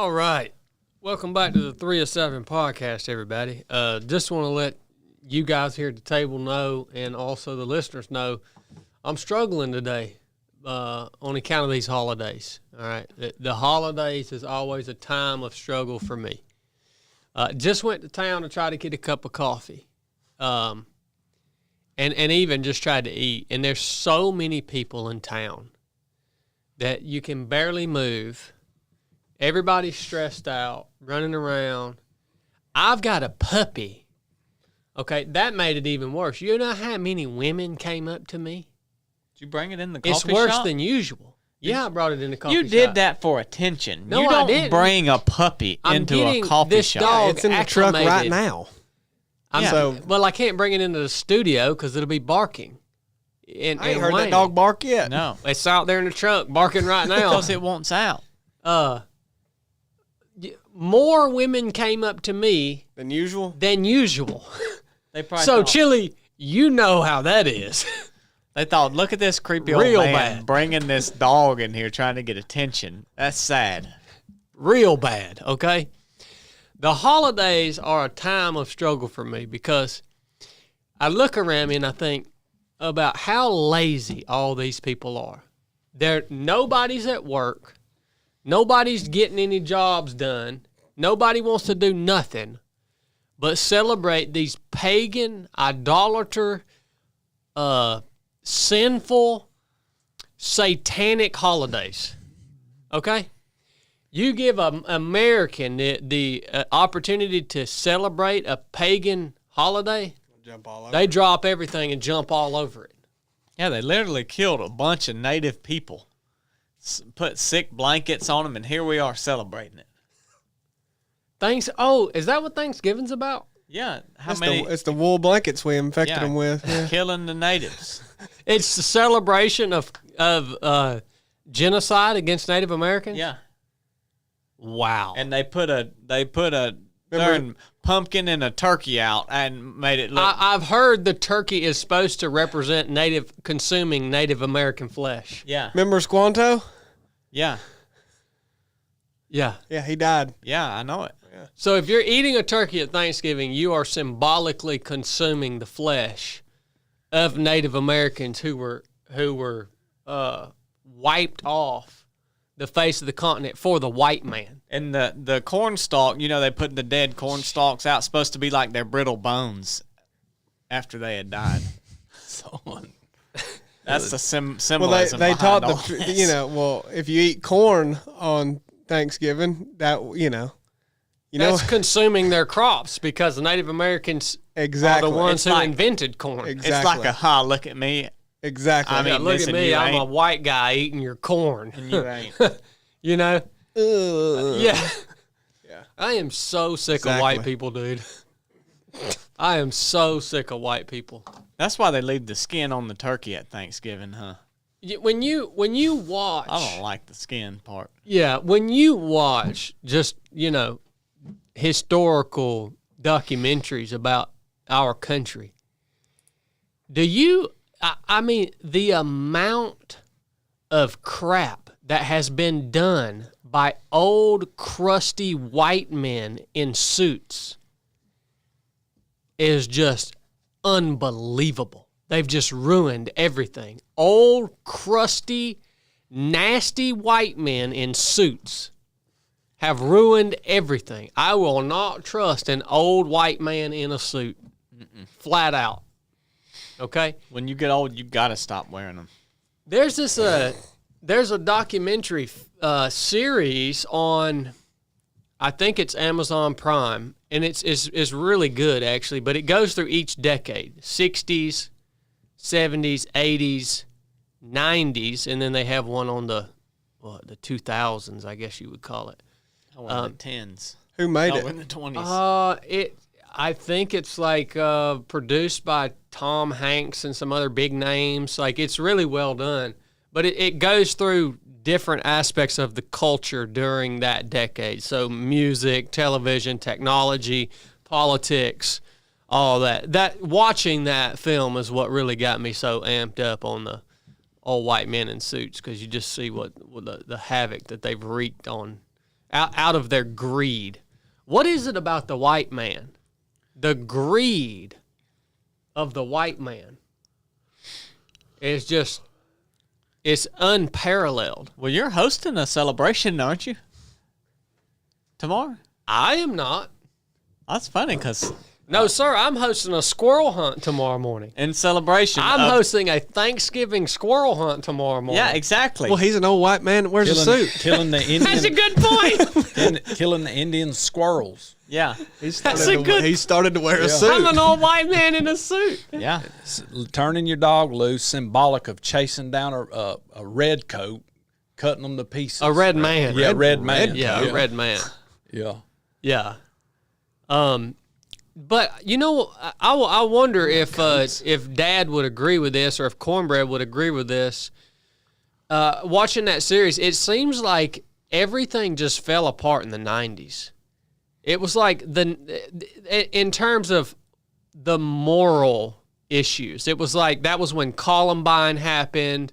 All right. Welcome back to the 3 of 7 podcast, everybody. Just want to let you guys here at the table know, and also the listeners know, I'm struggling today on account of these holidays. All right. The holidays is always a time of struggle for me. Just went to town to try to get a cup of coffee. And even just tried to eat. And there's so many people in town that you can barely move. Everybody's stressed out, running around. I've got a puppy. Okay, that made it even worse. You know how many women came up to me? Did you bring it in the coffee shop? It's worse than usual. Yeah, I brought it in the coffee shop. You did that for attention. No, you I don't didn't. bring a puppy into a coffee this shop. dog It's in the truck right acclimated. now. Well, I can't bring it into the studio because it'll be barking. And, I ain't and heard that whining. dog bark yet. No, It's out there in the truck barking right now. because it wants out. More women came up to me Than usual? than usual. They probably So, thought, Chili, you know how that is. they thought, look at this creepy Real old man bad. bringing this dog in here trying to get attention. That's sad. Real bad, okay? The holidays are a time of struggle for me because I look around me and I think about how lazy all these people are. Nobody's at work. Nobody's getting any jobs done. Nobody wants to do nothing but celebrate these pagan, idolater, sinful, satanic holidays. Okay? You give an American the opportunity to celebrate a pagan holiday, Jump all over. they drop everything and jump all over it. Yeah, they literally killed a bunch of native people, put sick blankets on them, and here we are celebrating it. Is that what Thanksgiving's about? Yeah, how It's many? it's the wool blankets we infected Yeah. them with. Yeah. Killing the natives. It's the celebration of genocide against Native Americans? Yeah, Wow. and they put a darn pumpkin and a turkey out and made it look. I've heard the turkey is supposed to represent consuming Native American flesh. Yeah, Remember Squanto? yeah, Yeah. Yeah, he died. yeah. I know it. So if you're eating a turkey at Thanksgiving, you are symbolically consuming the flesh of Native Americans who were wiped off the face of the continent for the white man. And the corn stalk, they put the dead corn stalks out, supposed to be like their brittle bones after they had died. That's the symbolism. Well, they taught behind all this. if you eat corn on Thanksgiving, That's consuming their crops because the Native Americans exactly. are the ones It's who like- invented corn. Exactly. It's like look at me, Exactly. I mean, Yeah, look listen, at me, you I'm a ain't- white guy eating your corn. and you ain't. You know? Yeah. Yeah. I am so sick of white people, dude. I am so sick of white people. That's why they leave the skin on the turkey at Thanksgiving, huh? When you watch, I don't like the skin part. yeah, when you watch just historical documentaries about our country, I mean, the amount of crap that has been done by old, crusty white men in suits is just unbelievable. They've just ruined everything. Old, crusty, nasty white men in suits have ruined everything. I will not trust an old white man in a suit. Flat out. Okay? When you get old, you got to stop wearing them. There's a documentary series on, I think it's Amazon Prime, and it's really good actually, but it goes through each decade, 60s, 70s, 80s, 90s, and then they have one on the 2000s, I guess you would call it. I went in the tens. Who made In it? the 20s. I think it's like produced by Tom Hanks and some other big names. Like, it's really well done. But it goes through different aspects of the culture during that decade. So music, television, technology, politics, all that. Watching that film is what really got me so amped up on the old white men in suits, because you just see what the havoc that they've wreaked on out of their greed. What is it about the white man? The greed of the white man is just, it's unparalleled. Well, you're hosting a celebration, aren't you? Tomorrow? I am not. That's funny because No, sir, I'm hosting a squirrel hunt tomorrow morning. in celebration, I'm hosting a Thanksgiving squirrel hunt tomorrow morning. Yeah, exactly. Well, he's an old white man that wears a suit. Killing the That's a Indian, good point. killing the Indian squirrels. yeah, He That's a good- He started to wear a I'm suit. an old white man in a suit. yeah. Turning your dog loose, symbolic of chasing down a red coat, cutting them to pieces. A red man. Yeah, red man. Yeah, a red man. Yeah. Yeah. But you know, I wonder if Dad would agree with this, or if Cornbread would agree with this. Watching that series, it seems like everything just fell apart in the 90s. It was like in terms of the moral issues. It was like that was when Columbine happened.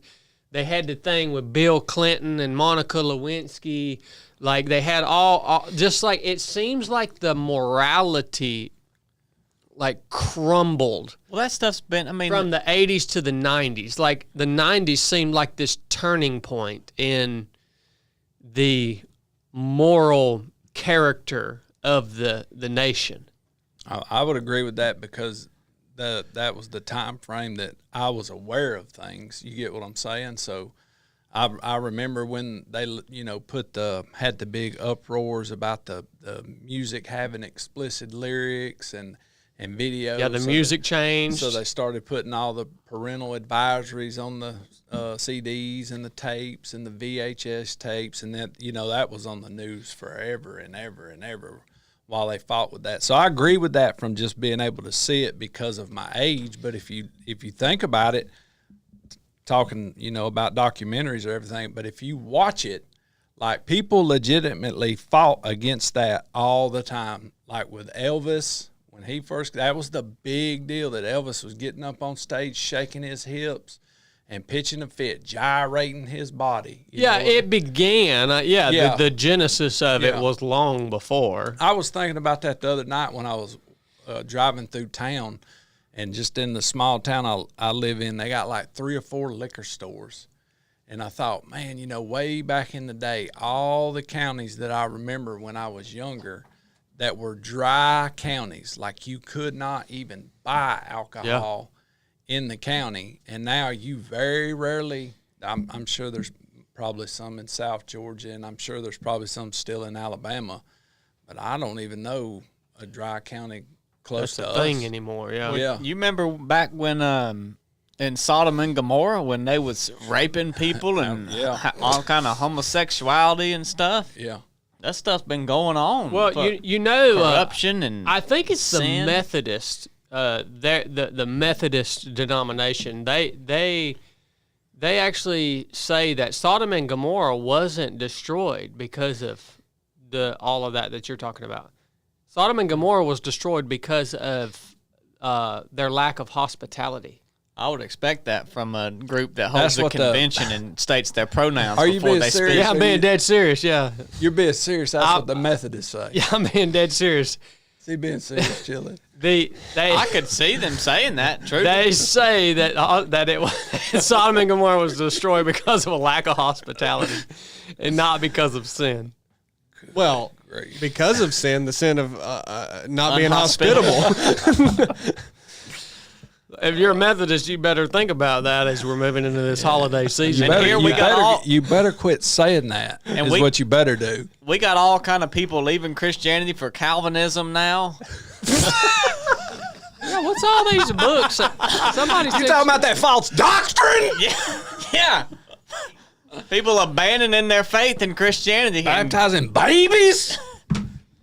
They had the thing with Bill Clinton and Monica Lewinsky. Like they had all just like it seems like the morality like crumbled Well, that stuff's been. I mean, from the 80s to the 90s. Like the 90s seemed like this turning point in the moral character of the nation. I would agree with that because that was the time frame that I was aware of things. You get what I'm saying? So I remember when they had the big uproars about the music having explicit lyrics and videos. Yeah, the music changed. So they started putting all the parental advisories on the CDs and the tapes and the VHS tapes, and that was on the news forever and ever and ever while they fought with that. So I agree with that from just being able to see it because of my age. But if you think about it, talking about documentaries or everything, but if you watch it, like people legitimately fought against that all the time. Like with Elvis. When he first, that was the big deal that Elvis was getting up on stage, shaking his hips and pitching a fit, gyrating his body. It began. The genesis of it Yeah. was long before. I was thinking about that the other night when I was driving through town, and just in the small town I live in, they got like 3 or 4 liquor stores. And I thought, man, way back in the day, all the counties that I remember when I was younger that were dry counties, like you could not even buy alcohol in the county. And now you very rarely, I'm sure there's probably some in South Georgia, and I'm sure there's probably some still in Alabama, but I don't even know a dry county close That's to the us. thing anymore. Yeah. Yeah. you remember back when in Sodom and Gomorrah when they was raping people and Yeah. all kind of homosexuality and stuff? Yeah. That stuff's been going on. Well, for corruption and I think it's the sin. Methodist, the Methodist denomination. They actually say that Sodom and Gomorrah wasn't destroyed because of all of that you're talking about. Sodom and Gomorrah was destroyed because of their lack of hospitality. I would expect that from a group that holds That's a what the- convention and states their pronouns Are you before being they serious? speak. Yeah, I'm being dead serious. Yeah, You're being serious. That's what the Methodists say. yeah, I'm being dead serious. See, being serious, chilling. I could see them saying that. True. They say that it was Sodom and Gomorrah was destroyed because of a lack of hospitality, and not because of sin. Well, Great. because of sin, the sin of not being Unhospitable. hospitable. If you're a Methodist, you better think about that as we're moving into this holiday season. And here we got you better quit saying that. And Is we- what you better do. We got all kind of people leaving Christianity for Calvinism now. Yeah, what's all these books? Somebody said, about that false doctrine? Yeah. People abandoning their faith in Christianity and Baptizing babies?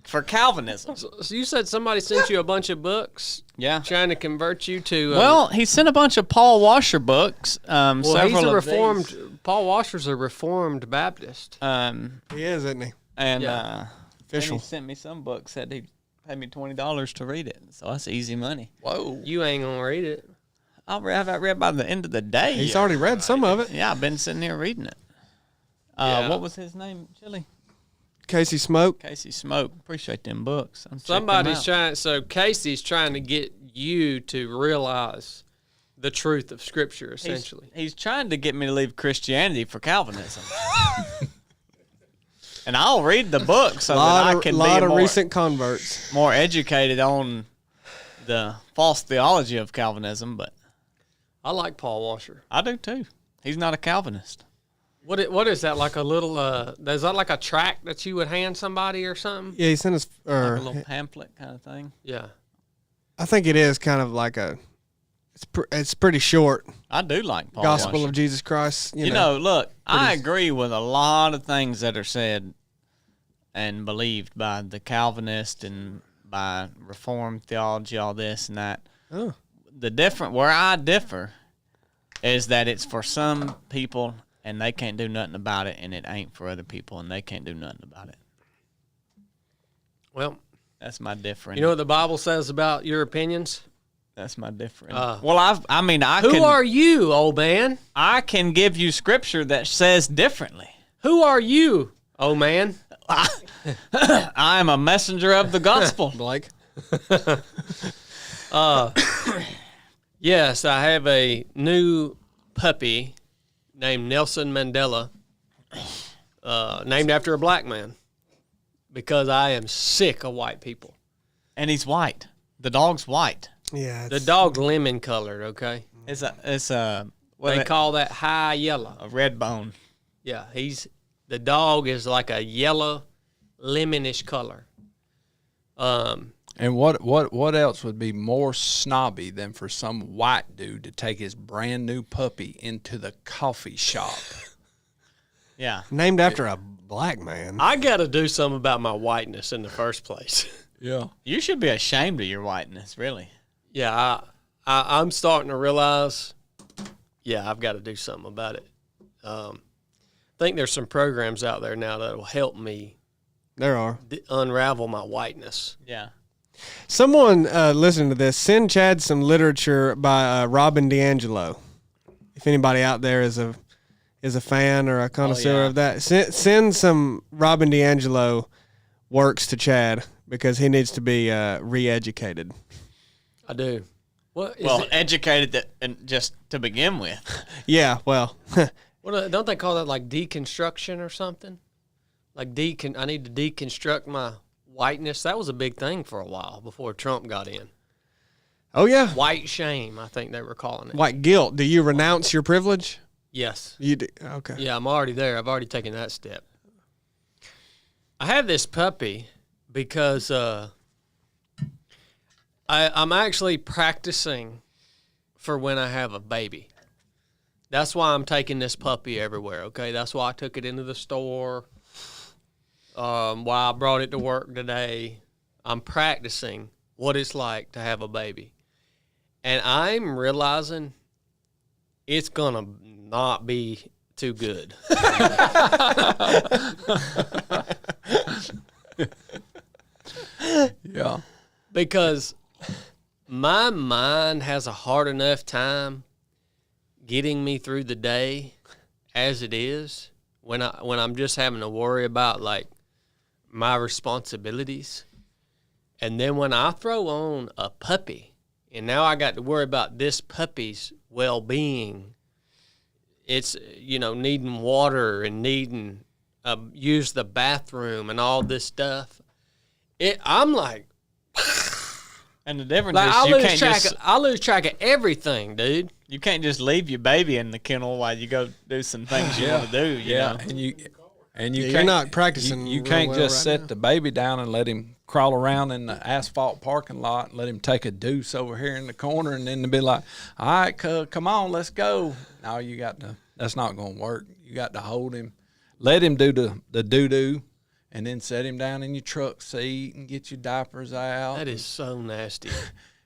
for Calvinism. so you said somebody sent you a bunch of books Yeah. trying to convert you to. Well, he sent a bunch of Paul Washer books. well, Several he's a of reformed. these. Paul Washer's a reformed Baptist. He is, isn't he? And Yeah. then Official. he sent me some books. Said he paid me $20 to read it. So that's easy money. Whoa. You ain't gonna read it. I'll have that read by the end of the day. He's already read some of it. Yeah, I've been sitting here reading it. Yeah. What was his name, Chili? Casey Smoke. Casey Smoke. Appreciate them books. Somebody's trying. So Casey's trying to get you to realize the truth of Scripture. Essentially, He's trying to get me to leave Christianity for Calvinism. And I'll read the book so that I can be recent converts. more educated on the false theology of Calvinism, but I like Paul Washer. I do too. He's not a Calvinist. What is that, like a little? Is that like a tract that you would hand somebody or something? Yeah, he sent us. Like a little pamphlet kind of thing. Yeah. I think it is kind of like a. It's pretty short. I do like Paul Gospel Washer. of Jesus Christ. You know, look, I agree with a lot of things that are said and believed by the Calvinist and by Reformed theology, all this and that. Oh. Where I differ is that it's for some people and they can't do nothing about it, and it ain't for other people and they can't do nothing about it. Well, that's my difference. You know what the Bible says about your opinions? That's my difference. Who are you, old man? I can give you scripture that says differently. Who are you, old man? I am a messenger of the gospel. Blake. Yes, I have a new puppy named Nelson Mandela, named after a black man, because I am sick of white people. And he's white. The dog's white. Yeah. The dog lemon colored, okay? It's a They call that high yellow. a red bone. Yeah, the dog is like a yellow lemonish color. And what else would be more snobby than for some white dude to take his brand new puppy into the coffee shop? Yeah. Named after a black man. I got to do something about my whiteness in the first place. Yeah. You should be ashamed of your whiteness, really. Yeah, I'm starting to realize, I've got to do something about it. I think there's some programs out there now that will help me There are. unravel my whiteness. Yeah. Someone listening to this, send Chad some literature by Robin DiAngelo. If anybody out there is a fan or a connoisseur of that, send some Robin DiAngelo works to Chad because he needs to be re-educated. I do. What is it? Educated and just to begin with. Yeah, well, Don't they call that like deconstruction or something? Like I need to deconstruct my whiteness. That was a big thing for a while before Trump got in. oh yeah, White shame, I think they were calling it. white guilt. Do you renounce your privilege? Yes. You do. Okay. Yeah, I'm already there. I've already taken that step. I have this puppy because I'm actually practicing for when I have a baby. That's why I'm taking this puppy everywhere, okay? That's why I took it into the store, why I brought it to work today. I'm practicing what it's like to have a baby. And I'm realizing it's going to not be too good. Yeah. Because my mind has a hard enough time getting me through the day as it is when I'm just having to worry about like my responsibilities. And then when I throw on a puppy and now I got to worry about this puppy's well-being, it's, needing water and needing use the bathroom and all this stuff. I'm like, And the difference like is I lose track of everything, dude. you can't just leave your baby in the kennel while you go do some things you want to do. You know? And you Yeah, can't, you're not practicing You real can't well just right set now. the baby down and let him crawl around in the asphalt parking lot and let him take a deuce over here in the corner and then to be like, all right, cuz, come on, let's go. No, you got to. That's not going to work. You got to hold him, let him do the doo-doo, and then set him down in your truck seat and get your diapers out. That is so nasty.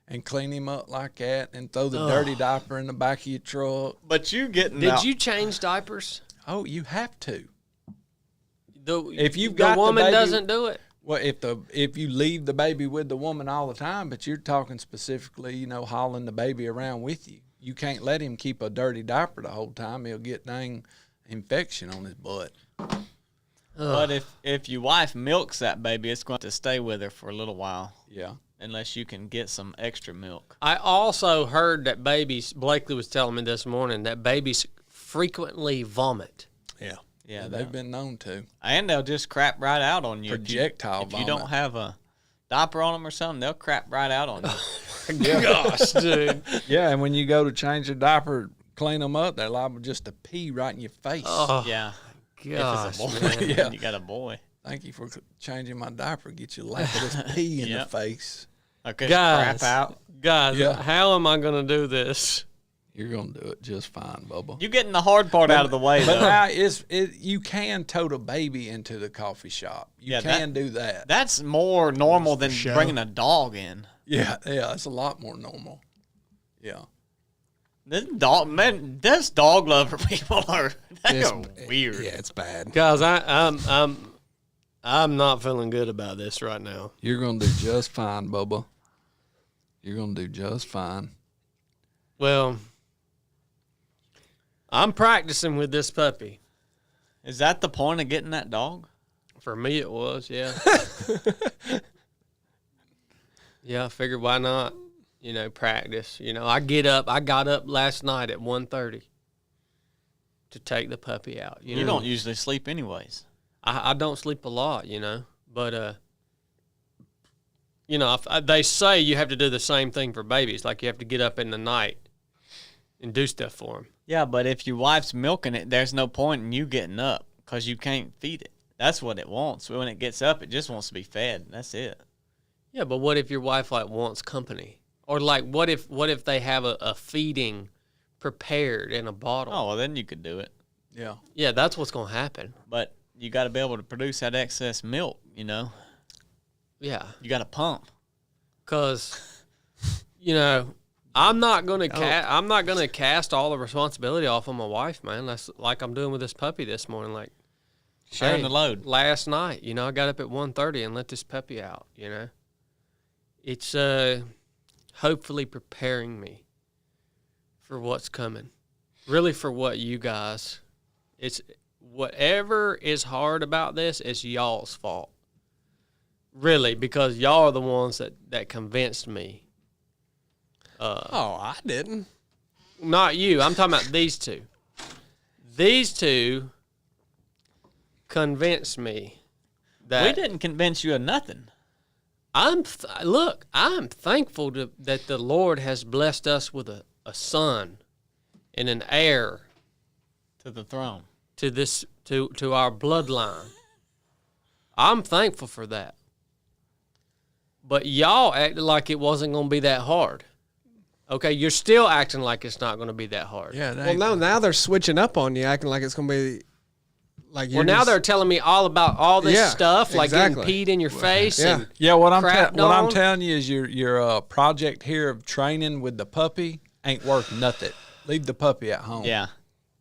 And clean him up like that and throw the dirty diaper in the back of your truck. But you getting Did you change diapers? Oh, you have to. If you've the got the woman baby- doesn't do it. Well, if you leave the baby with the woman all the time, but you're talking specifically, hauling the baby around with you, you can't let him keep a dirty diaper the whole time. He'll get dang infection on his butt. But if your wife milks that baby, it's going to stay with her for a little while. Yeah. Unless you can get some extra milk. I also heard that babies, Blakely was telling me this morning, that babies frequently vomit. Yeah. Yeah, They've been known to. and they'll just crap right out on you. Projectile If you don't vomit. have a diaper on them or something, they'll crap right out on you. Gosh, dude. Yeah, and when you go to change your diaper, clean them up, they're liable just to pee right in your face. Oh, Yeah. gosh, If it's a boy, man. Yeah. you got a boy. Thank you for changing my diaper. Get you lap of this pee in the Yep. face. Okay, Guys, crap out. guys, Yeah. how am I going to do this? You're gonna do it just fine, Bubba. You getting the hard part out of the way, But though. now you can tote a baby into the coffee shop. You Yeah, can do that. That's more normal than show. bringing a dog in. Yeah, it's a lot more normal. Yeah. This dog lover people are weird. Yeah, it's bad. Guys, I'm not feeling good about this right now. You're gonna do just fine, Bubba. You're gonna do just fine. Well, I'm practicing with this puppy. Is that the point of getting that dog? For me, it was, yeah. Yeah, I figured why not, practice. I got up last night at 1:30 to take the puppy out. You don't usually sleep anyways. I don't sleep a lot, but, they say you have to do the same thing for babies. Like you have to get up in the night and do stuff for them. Yeah, but if your wife's milking it, there's no point in you getting up because you can't feed it. That's what it wants. When it gets up, it just wants to be fed. That's it. Yeah, but what if your wife wants company? Or what if they have a feeding prepared in a bottle? Oh, well, then you could do it. Yeah. Yeah, that's what's going to happen. But you got to be able to produce that excess milk, Yeah. You got to pump. Cuz I'm not going to cast all the responsibility off on my wife, man. That's like I'm doing with this puppy this morning like Sharing the load. Last night, I got up at 1:30 and let this puppy out, It's hopefully preparing me for what's coming. Really for what you guys. It's whatever is hard about this, it's y'all's fault. Really, because y'all are the ones that convinced me. I didn't. Not you. I'm talking about these two. These two convinced me that We didn't convince you of nothing. I'm thankful that the Lord has blessed us with a son and an heir To the throne. to this to our bloodline. I'm thankful for that. But y'all acted like it wasn't going to be that hard. Okay, you're still acting like it's not going to be that hard. Yeah. Well, no, now they're switching up on you, acting like it's going to be like you're Well, now just- they're telling me all about all this Yeah, stuff, like exactly. getting peed in your face. Yeah. And Yeah, what I'm crapped on. telling you is your project here of training with the puppy ain't worth nothing. Leave the puppy at home. Yeah.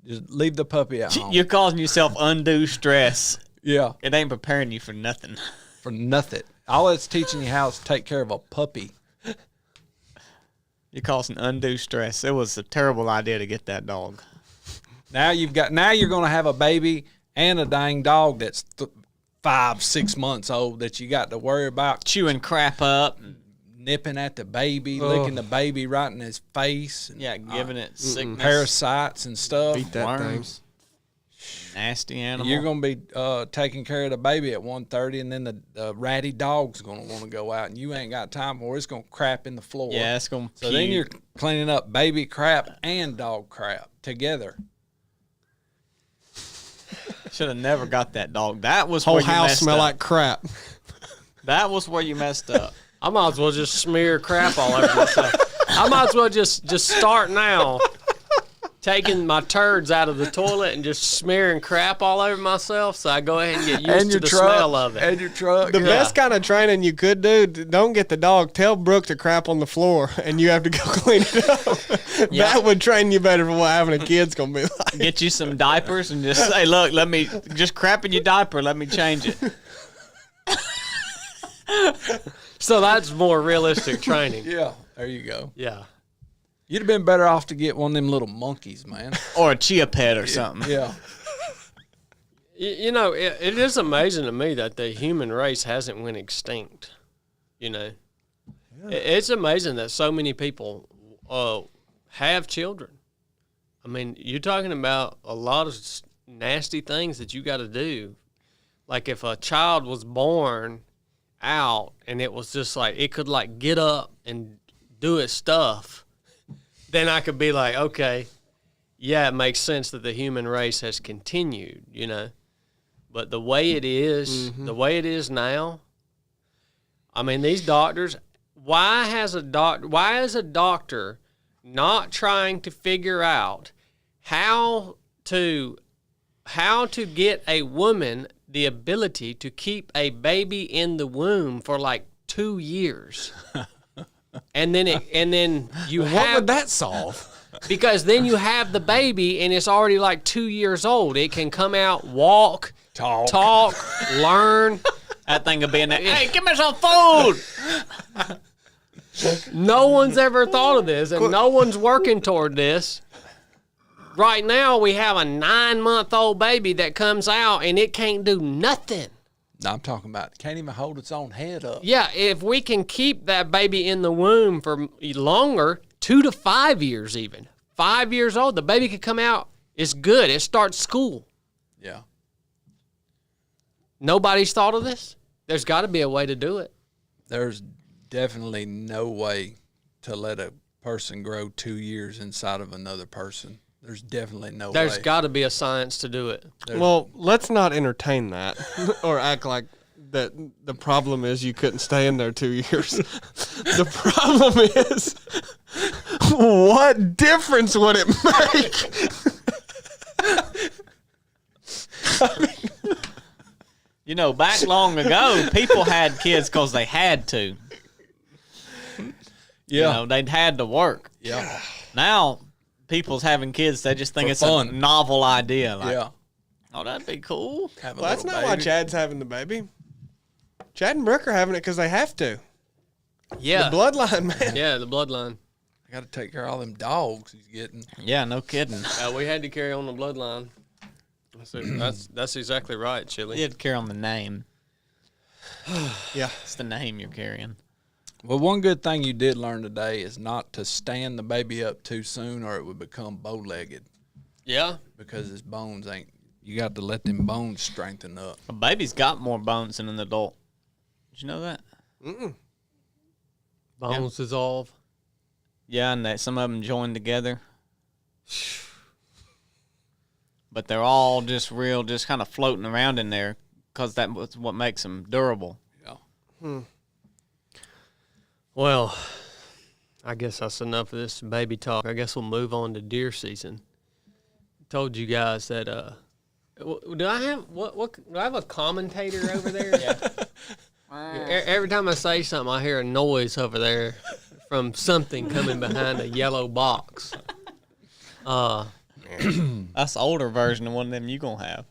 Just leave the puppy at home. You're causing yourself undue stress. Yeah, It ain't preparing you for nothing. for nothing. All it's teaching you how is to take care of a puppy. You're causing undue stress. It was a terrible idea to get that dog. Now you're going to have a baby and a dang dog that's 5-6 months old that you got to worry about Chewing crap up. nipping at the baby, licking the baby right in his face. And, Yeah, giving it sickness. parasites and stuff. Beat that thing. worms. Nasty animal. You're going to be taking care of the baby at 1:30, and then the ratty dog's going to want to go out, and you ain't got time for it. It's going to crap in the floor. Yeah, it's going to So then you're cleaning up baby crap and dog crap together. Should have never got that dog. That was whole where you house messed smell up. like crap. That was where you messed up. I might as well just smear crap all over myself. I might as well just start now, taking my turds out of the toilet and just smearing crap all over myself. So I go ahead and get used to the smell of it. And your truck. The best kind of training you could do, don't get the dog. Tell Brooke to crap on the floor, and you have to go clean it up. Yeah. That would train you better for what having a kid's gonna be like. Get you some diapers and just say, look, let me just crap in your diaper. Let me change it. So that's more realistic training. Yeah, there you go. Yeah. You'd have been better off to get one of them little monkeys, man. Or a chia pet or something. Yeah. You know, it is amazing to me that the human race hasn't went extinct. You know, it's amazing that so many people have children. I mean, you're talking about a lot of nasty things that you got to do. Like if a child was born out and it was just like it could like get up and do its stuff, then I could be like, okay, yeah, it makes sense that the human race has continued, you know. But the way it is, the way it is now, I mean, these doctors, why is a doctor not trying to figure out how to get a woman the ability to keep a baby in the womb for like 2 years? And then you have, what would that solve? because then you have the baby and it's already like 2 years old. It can come out, walk, talk, learn. That thing will be in there. Hey, give me some food. No one's ever thought of this, and no one's working toward this. Right now, we have a 9-month-old baby that comes out and it can't do nothing. No, I'm talking about can't even hold its own head up. Yeah, if we can keep that baby in the womb for longer, 2 to 5 years even. 5 years old, the baby could come out. It's good. It starts school. Yeah. Nobody's thought of this? There's got to be a way to do it. There's definitely no way to let a person grow 2 years inside of another person. There's definitely no way. There's got to be a science to do it. Well, let's not entertain that or act like that the problem is you couldn't stay in there 2 years. The problem is, what difference would it make? You know, back long ago, people had kids because they had to. Yeah. You know, they'd had to work. Yeah. Now, people's having kids, they just think For it's fun. a novel idea. Like, Yeah. oh, that'd be cool. Have a Well, that's little not why baby. Chad's having the baby. Chad and Brooke are having it because they have to. Yeah. The bloodline, man. Yeah, the bloodline. I got to take care of all them dogs he's getting. Yeah, no kidding. We had to carry on the bloodline. That's exactly right, Chili. You had to carry on the name. Yeah. It's the name you're carrying. Well, one good thing you did learn today is not to stand the baby up too soon or it would become bow-legged Yeah. because his bones ain't – you got to let them bones strengthen up. A baby's got more bones than an adult. Did you know that? Bones dissolve. Yeah, and that some of them join together. But they're all just kind of floating around in there because that was what makes them durable. Yeah. Well, I guess that's enough of this baby talk. I guess we'll move on to deer season. Told you guys that do I have a commentator over there? Yeah. Every time I say something, I hear a noise over there from something coming behind a yellow box. That's the older version of one of them you gonna have.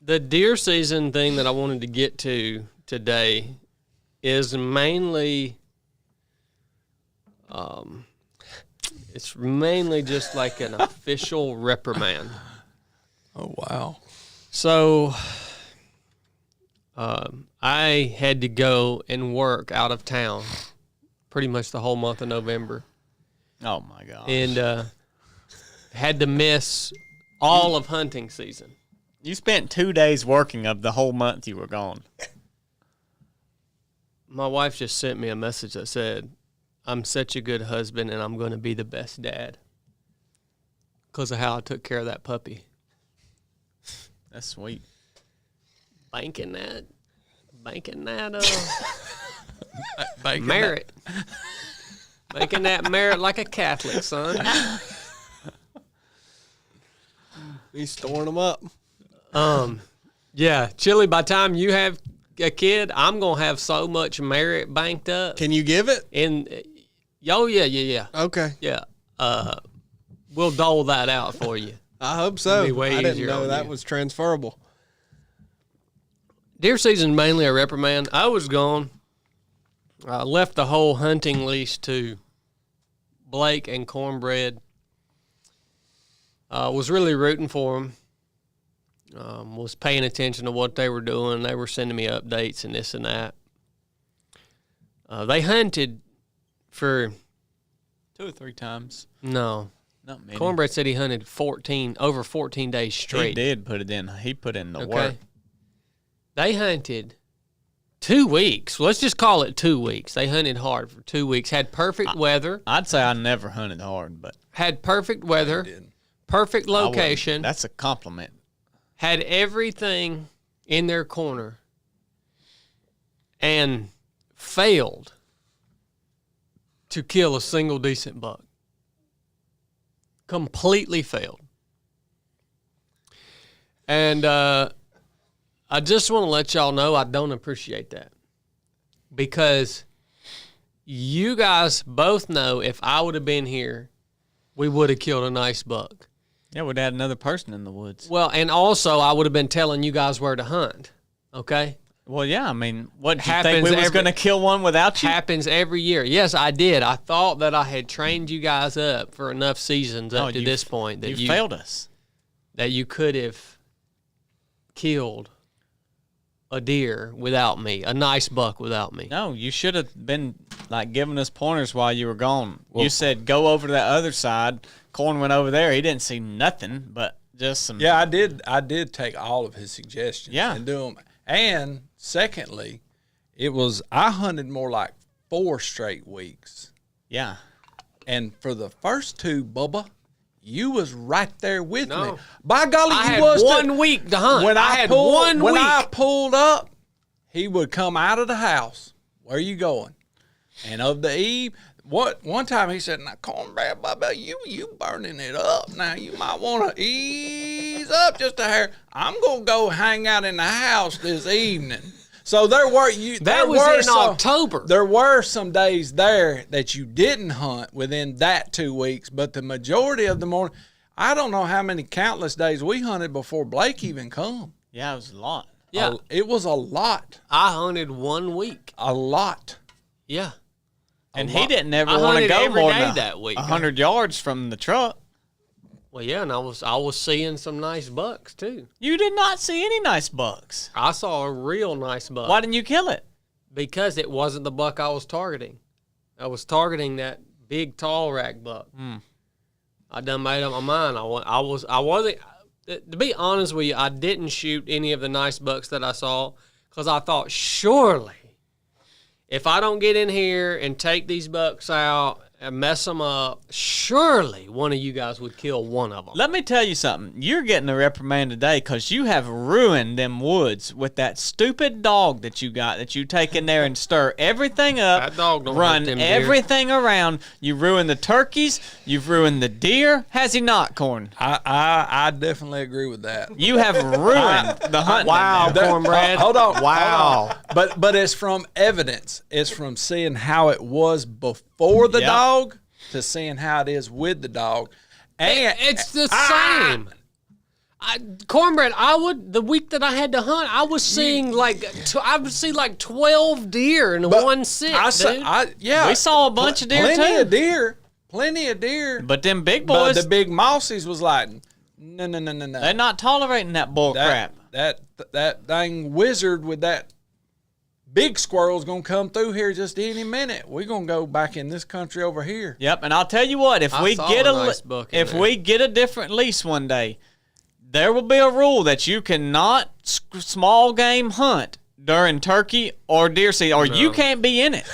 The deer season thing that I wanted to get to today is mainly, it's mainly just like an official reprimand. Oh, wow. So, I had to go and work out of town pretty much the whole month of November. Oh my gosh. And had to miss all of hunting season. You spent 2 days working of the whole month you were gone. My wife just sent me a message that said, I'm such a good husband and I'm going to be the best dad because of how I took care of that puppy. That's sweet. Banking that Bacon merit. Making that merit like a Catholic, son. He's storing them up. Yeah, Chili, by the time you have a kid, I'm going to have so much merit banked up. Can you give it? Oh, yeah. Okay. Yeah. We'll dole that out for you. I hope so. It'll be way I didn't easier know on that you. was transferable. Deer season mainly a reprimand. I was gone. I left the whole hunting lease to Blake and Cornbread. Was really rooting for him. was paying attention to what they were doing. They were sending me updates and this and that. They hunted for 2 or 3 times. no. Not many. Cornbread said he hunted over 14 days straight. He did put it in. He put in the work. They hunted 2 weeks. Let's just call it 2 weeks. They hunted hard for 2 weeks. Had perfect weather. I'd say I never hunted hard, but Had perfect weather. Perfect I wouldn't. location. That's a compliment. Had everything in their corner. And failed to kill a single decent buck. Completely failed. And I just want to let y'all know I don't appreciate that. Because you guys both know if I would have been here, we would have killed a nice buck. Yeah, we'd had another person in the woods. Well, and also I would have been telling you guys where to hunt. Okay? Well, yeah, I mean, what, did you Happens think we was every- going to kill one without you? Happens every year. Yes, I did. I thought that I had trained you guys up for enough seasons up to this point that you failed us. that you could have killed a deer without me, a nice buck without me. No, you should have been like giving us pointers while you were gone. You said go over to that other side. Corn went over there. He didn't see nothing but just some. Yeah, I did take all of his suggestions. Yeah. And do them. And secondly, I hunted more like 4 straight weeks. Yeah. And for the first 2, Bubba, you was right there with No. me. By golly, I you had was 1 week to hunt. When I had pulled, 1 when week. I pulled up, he would come out of the house. Where are you going? And of the eve, one time he said, "Now, Cornbread, Bubba, you burning it up. Now you might want to ease up just a hair. I'm gonna go hang out in the house this evening." So there were was in October. There were some days there that you didn't hunt within that 2 weeks, but the majority of the morning, I don't know how many countless days we hunted before Blake even come. Yeah, it was a lot. Yeah, It was a lot. I hunted 1 week. A lot. Yeah. And he didn't ever I want to hunted go every more day than that week. 100 yards from the truck. Well, yeah, and I was seeing some nice bucks too. You did not see any nice bucks. I saw a real nice buck. Why didn't you kill it? Because it wasn't the buck I was targeting. I was targeting that big tall rack buck. I done made up my mind. I wasn't. To be honest with you, I didn't shoot any of the nice bucks that I saw because I thought surely if I don't get in here and take these bucks out and mess them up, surely one of you guys would kill one of them. Let me tell you something. You're getting a reprimand today because you have ruined them woods with that stupid dog that you got that you take in there and stir everything up. That dog don't run hurt them deer. everything around. You ruined the turkeys. You've ruined the deer. Has he not, Corn? I definitely agree with that. You have ruined the hunting. Wow, in there. Cornbread. Hold on. Wow. Hold on. But it's from evidence. It's from seeing how it was before the Yep. dog to seeing how it is with the dog. And It's the same. Cornbread, the week that I had to hunt, I was seeing I would see like 12 deer in one sit, dude. We saw a bunch of deer too. Plenty of deer. But them big But boys, the big mossies was like, no. they're not tolerating that bull crap. That dang wizard with that big squirrel's gonna come through here just any minute. We're gonna go back in this country over here. Yep, and I'll tell you what, if I we saw get a a nice buck in if there. we get a different lease one day, there will be a rule that you cannot small game hunt during turkey or deer season, or you can't be in it.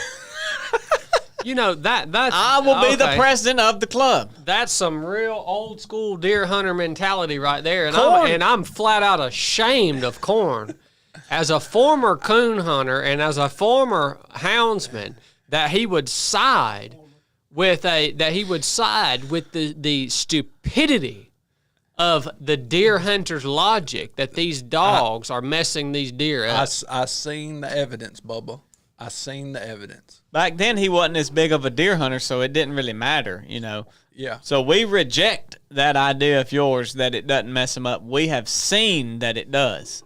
You know that's I will be the okay. president of the club. That's some real old school deer hunter mentality right there, and Corn. I'm flat out ashamed of Corn as a former coon hunter and as a former houndsman that he would side with the stupidity of the deer hunter's logic that these dogs are messing these deer up. I seen the evidence, Bubba. I seen the evidence. Back then, he wasn't as big of a deer hunter, so it didn't really matter, you know. Yeah. So we reject that idea of yours that it doesn't mess him up. We have seen that it does.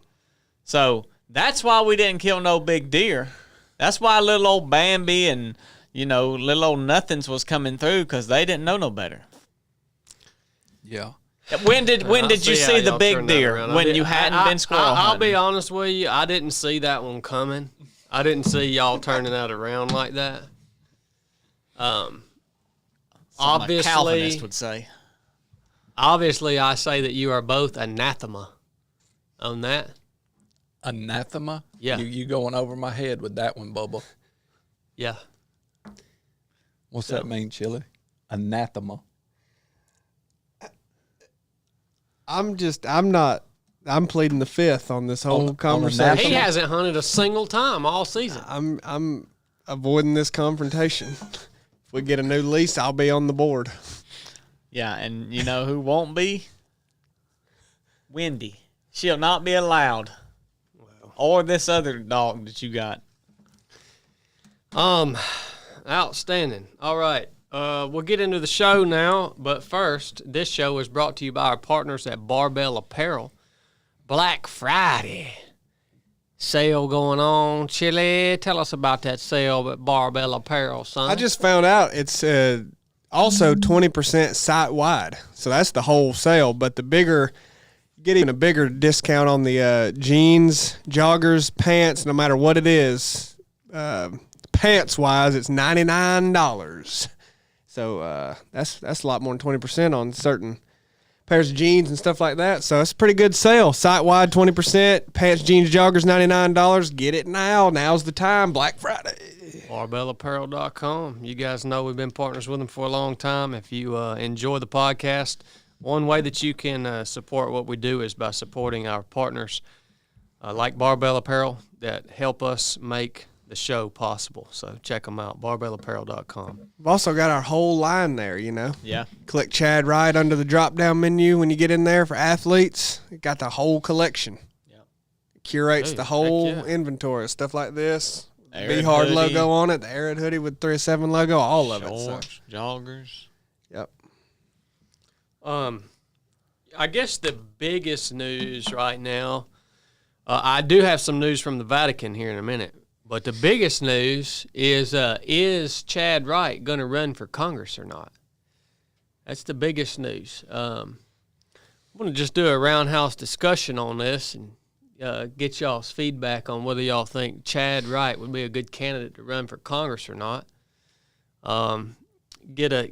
So that's why we didn't kill no big deer. That's why little old Bambi and, little old nothings was coming through because they didn't know no better. Yeah. When did you how see the y'all big turned that deer? around. When you hadn't been squirrel I'll be hunting? honest with you. I didn't see that one coming. I didn't see y'all turning that around like that. Something a Obviously, Calvinist would say. obviously, I say that you are both anathema on that. Anathema? Yeah. You going over my head with that one, Bubba. Yeah. What's that mean, Chili? Anathema. I'm pleading the fifth on this whole On conversation. He hasn't hunted a single time all season. I'm avoiding this confrontation. If we get a new lease, I'll be on the board. Yeah, and you know who won't be? Wendy. She'll not be allowed. Or this other dog that you got. Outstanding. All right. We'll get into the show now, but first, this show is brought to you by our partners at Barbell Apparel. Black Friday sale going on. Chili, tell us about that sale at Barbell Apparel, son. I just found out it's also 20% site wide, so that's the whole sale. But the bigger, you get even a bigger discount on the jeans, joggers, pants, no matter what it is. Pants wise, it's $99. So that's a lot more than 20% on certain pairs of jeans and stuff like that. So it's a pretty good sale. Site wide 20%, pants, jeans, joggers $99. Get it now. Now's the time. Black Friday. BarbellApparel.com. You guys know we've been partners with them for a long time. If you enjoy the podcast, one way that you can support what we do is by supporting our partners like Barbell Apparel that help us make the show possible. So check them out, barbellapparel.com. We've also got our whole line there, you know. Yeah. Click Chad Wright under the drop-down menu when you get in there for athletes. It got the whole collection. Yep. It curates Dude, the whole heck yeah. inventory, stuff like this. Arid Be Hard hoodie. logo on it, the Arid hoodie with 307 logo, all of it. So, Shorts, joggers. yep. I guess the biggest news right now, I do have some news from the Vatican here in a minute, but the biggest news is Chad Wright going to run for Congress or not? That's the biggest news. I'm going to just do a roundhouse discussion on this and get y'all's feedback on whether y'all think Chad Wright would be a good candidate to run for Congress or not. Go ahead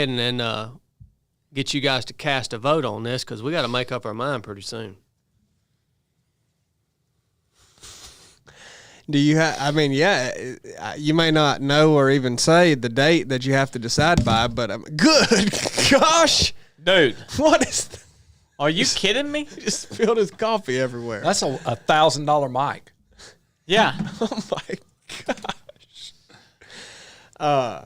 and get you guys to cast a vote on this because we got to make up our mind pretty soon. Do you have, I mean, yeah, you may not know or even say the date that you have to decide by, but good gosh. Dude, What is, are you kidding me? he just spilled his coffee everywhere. That's a $1,000 mic. Yeah. Oh my gosh.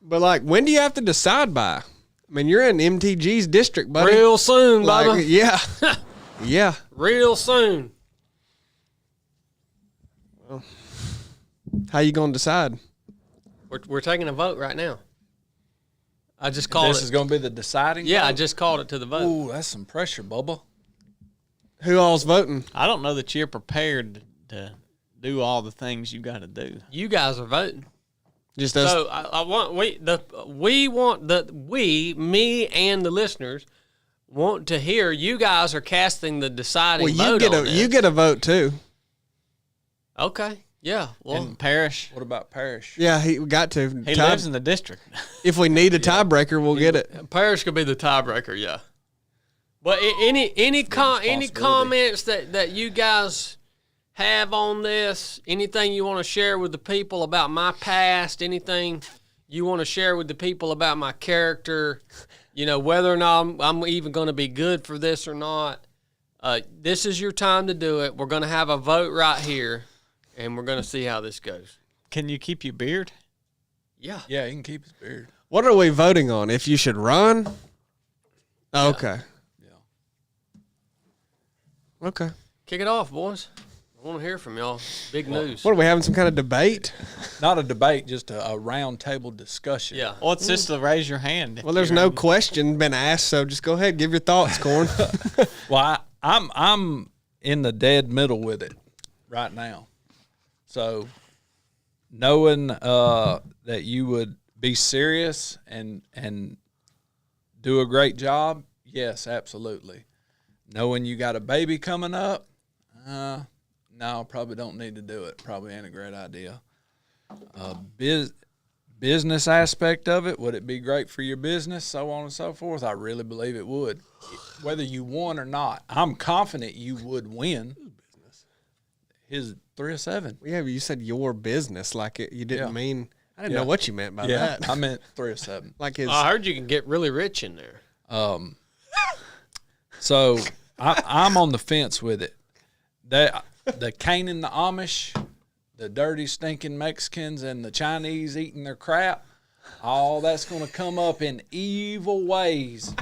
But like, when do you have to decide by? I mean, you're in MTG's district, buddy. Real soon, Like, Bubba. yeah. Yeah. Real soon. How you going to decide? We're taking a vote right now. I just called This it. is going to be the deciding Yeah, I vote? just called it to the vote. Ooh, that's some pressure, Bubba. Who all's voting? I don't know that you're prepared to do all the things you got to do. You guys are voting. Just us. So I want me and the listeners want to hear you guys are casting the deciding Well, vote on this. you get a vote too. Okay. Yeah. Well, In Parish, What about Parrish? Yeah, we got to. he lives in the district. If we need a tiebreaker, we'll get it. Parrish could be the tiebreaker. Yeah. But any comments that you guys have on this? Anything you want to share with the people about my past? Anything you want to share with the people about my character? You know, whether or not I'm even going to be good for this or not. This is your time to do it. We're going to have a vote right here, and we're going to see how this goes. Can you keep your beard? Yeah. Yeah, he can keep his beard. What are we voting on? If you should run? Oh, okay. Yeah. Okay. Kick it off, boys. I want to hear from y'all. Big news. What are we having? Some kind of debate? Not a debate, just a round table discussion. Yeah. Well, it's just to raise your hand. if Well, there's you're no in- question been asked, so just go ahead, give your thoughts, Corn. Well, I'm in the dead middle with it right now. So knowing that you would be serious and do a great job? Yes, absolutely. Knowing you got a baby coming up, no, probably don't need to do it. Probably ain't a great idea. Business aspect of it, would it be great for your business, so on and so forth? I really believe it would. Whether you won or not, I'm confident you would win. His 307. Yeah, but you said your business like you didn't Yeah. mean. I didn't know what you meant by that. I meant 307. Like his. I heard you can get really rich in there. So I'm on the fence with it. The Canaan, the Amish, the dirty, stinking Mexicans, and the Chinese eating their crap, all that's going to come up in evil ways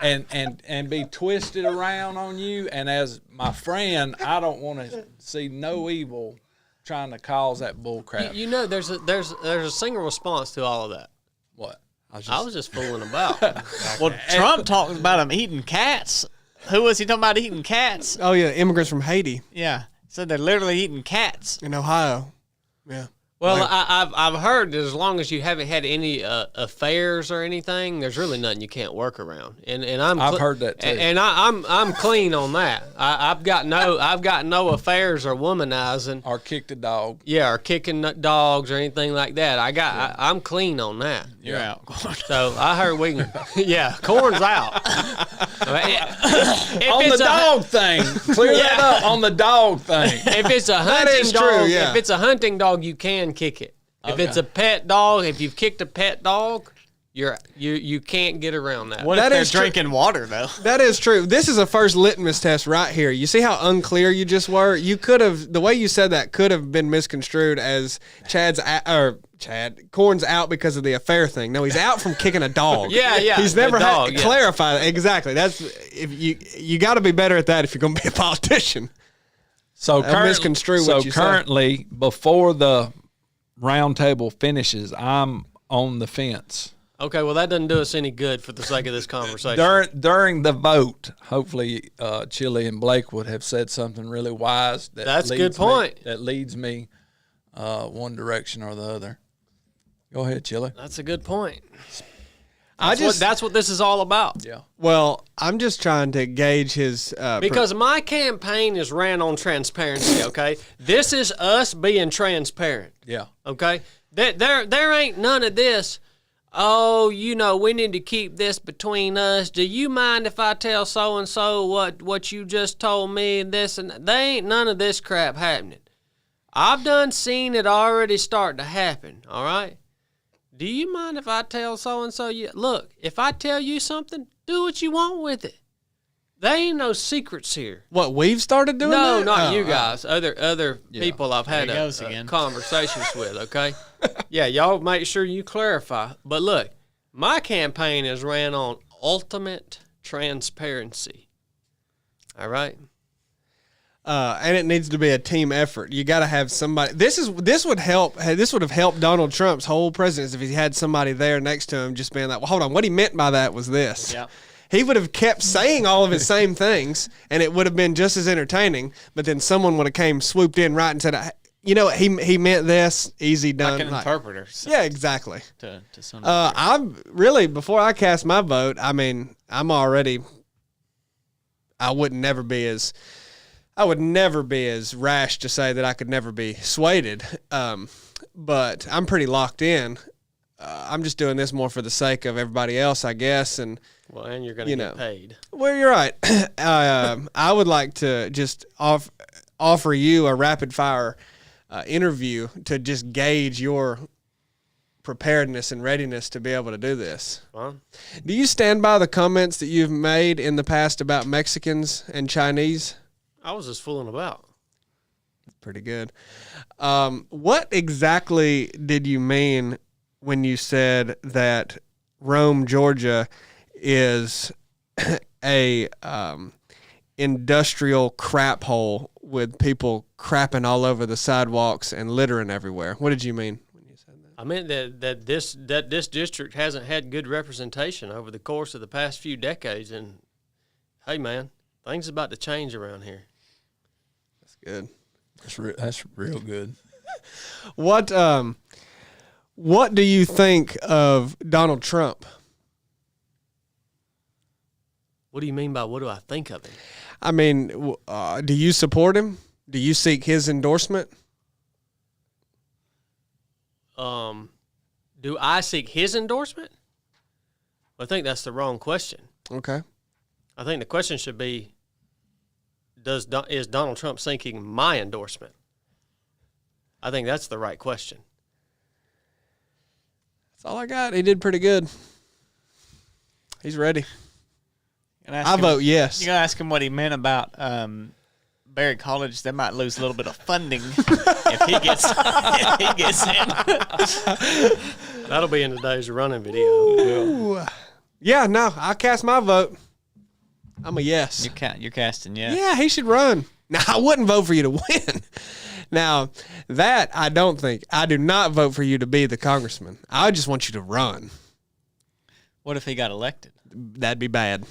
and be twisted around on you. And as my friend, I don't want to see no evil trying to cause that bull crap. You know, there's a single response to all of that. What? I was just fooling about. Well, Trump talks about them eating cats. Who was he talking about eating cats? Oh yeah, immigrants from Haiti Yeah. So they're literally eating cats. in Ohio. Yeah. Well, I've heard that as long as you haven't had any affairs or anything, there's really nothing you can't work around. And I've heard that too. And I'm clean on that. I've got no affairs or womanizing. Or kicked a dog. Yeah, or kicking dogs or anything like that. I'm clean on that. You're out. So I heard we can. Yeah, corn's out. On the dog thing. Clear that up on the dog thing. If it's a hunting is dog, true, yeah. if it's a hunting dog, you can kick it. If it's a pet dog, if you've kicked a pet dog, you can't get around that. What That if they're is true. drinking water, though? That is true. This is a first litmus test right here. You see how unclear you just were? You could have, the way you said that could have been misconstrued as Corn's out because of the affair thing. No, he's out from kicking a dog. Yeah. He's the never dog, had yeah. clarify that. Exactly. That's if you got to be better at that if you're going to be a politician. So misconstrue what you said. currently, before the round table finishes, I'm on the fence. Okay, well that doesn't do us any good for the sake of this conversation. During the vote, hopefully Chili and Blake would have said something really wise. That's a good leads me- point. that leads me one direction or the other. Go ahead, Chili. That's a good point. That's That's what this is all about. Yeah. Well, I'm just trying to gauge his Because my campaign is ran on transparency, okay? This is us being transparent, Yeah. okay? There ain't none of this, oh, we need to keep this between us. Do you mind if I tell so-and-so what you just told me and this and that? There ain't none of this crap happening. I've done seen it already start to happen, all right? Do you mind if I tell so-and-so? Look, if I tell you something, do what you want with it. There ain't no secrets here. what we've started doing. No, that? not Oh, you guys. Other people I've had There he goes again. conversations with, okay? Yeah, y'all make sure you clarify. But look, my campaign is ran on ultimate transparency. All right? And it needs to be a team effort. You got to have somebody. This would help. This would have helped Donald Trump's whole presidency if he had somebody there next to him, just being like, "Well, hold on, what he meant by that was this." Yep. He would have kept saying all of his same things, and it would have been just as entertaining. But then someone would have swooped in right and said, he meant this. Easy done." Like an interpreter. Yeah, exactly. To some I'm really, before I cast my vote, I mean, I would never be as rash to say that I could never be swayed. But I'm pretty locked in. I'm just doing this more for the sake of everybody else, I guess. And Well, and you're going to get paid. well, you're right. I would like to just offer you a rapid fire interview to just gauge your preparedness and readiness to be able to do this. Well, Do you stand by the comments that you've made in the past about Mexicans and Chinese? I was just fooling about. Pretty good. What exactly did you mean when you said that Rome, Georgia is a industrial crap hole with people crapping all over the sidewalks and littering everywhere? What did you mean when you said that? I meant that this district hasn't had good representation over the course of the past few decades. And, hey, man, things about to change around here. That's good. That's real good. What do you think of Donald Trump? What do you mean by what do I think of him? I mean, do you support him? Do you seek his endorsement? Do I seek his endorsement? I think that's the wrong question. Okay. I think the question should be, is Donald Trump seeking my endorsement? I think that's the right question. That's all I got. He did pretty good. He's ready. I vote yes. You gotta ask him what he meant about Barry College. They might lose a little bit of funding if he gets in. That'll be in today's running video. Ooh. Yeah, no, I cast my vote. I'm a yes. You're casting yes. Yeah, he should run. Now, I wouldn't vote for you to win. Now, that I don't think. I do not vote for you to be the congressman. I just want you to run. What if he got elected? That'd be bad.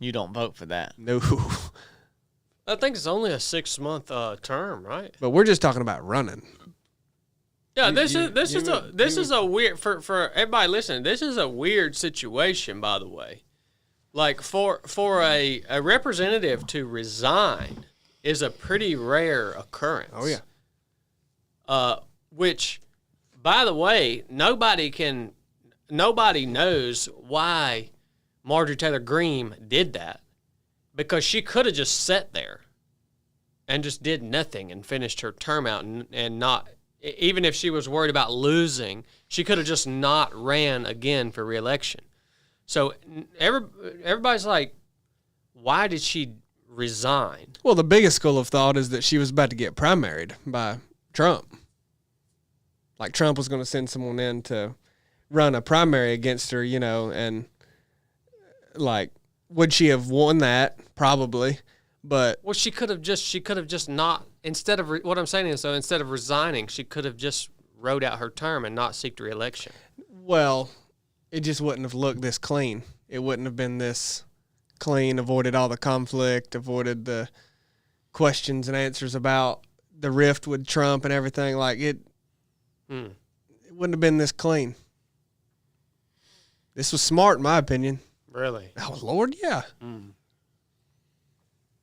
You don't vote for that. No. I think it's only a 6-month term, right? But we're just talking about running. Yeah, this is a weird for everybody listening. This is a weird situation, by the way. Like for a representative to resign is a pretty rare occurrence. Oh yeah. Which, by the way, nobody knows why Marjorie Taylor Greene did that, because she could have just sat there and just did nothing and finished her term out and not, even if she was worried about losing, she could have just not ran again for re-election. So everybody's like, why did she resign? Well, the biggest school of thought is that she was about to get primaried by Trump. Like Trump was going to send someone in to run a primary against her, and like, would she have won that? Probably. But Well, she could have just not, instead of resigning, she could have just rode out her term and not seek re-election. well, it just wouldn't have looked this clean. It wouldn't have been this clean, avoided all the conflict, avoided the questions and answers about the rift with Trump and everything. Like it wouldn't have been this clean. This was smart, in my opinion. Really? Oh, Lord, yeah.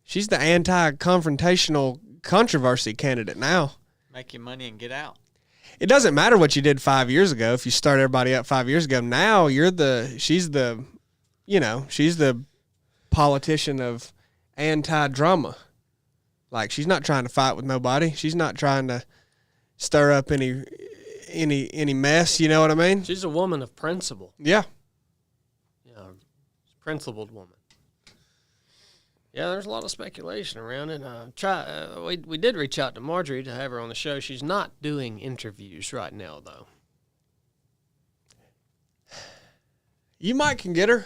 She's the anti-confrontational controversy candidate now. Make your money and get out. It doesn't matter what you did 5 years ago. If you start everybody up 5 years ago, now she's the politician of anti-drama. Like, she's not trying to fight with nobody. She's not trying to stir up any mess. You know what I mean? She's a woman of principle. Yeah. Yeah, principled woman. Yeah, there's a lot of speculation around it. We did reach out to Marjorie to have her on the show. She's not doing interviews right now, though. You might can get her.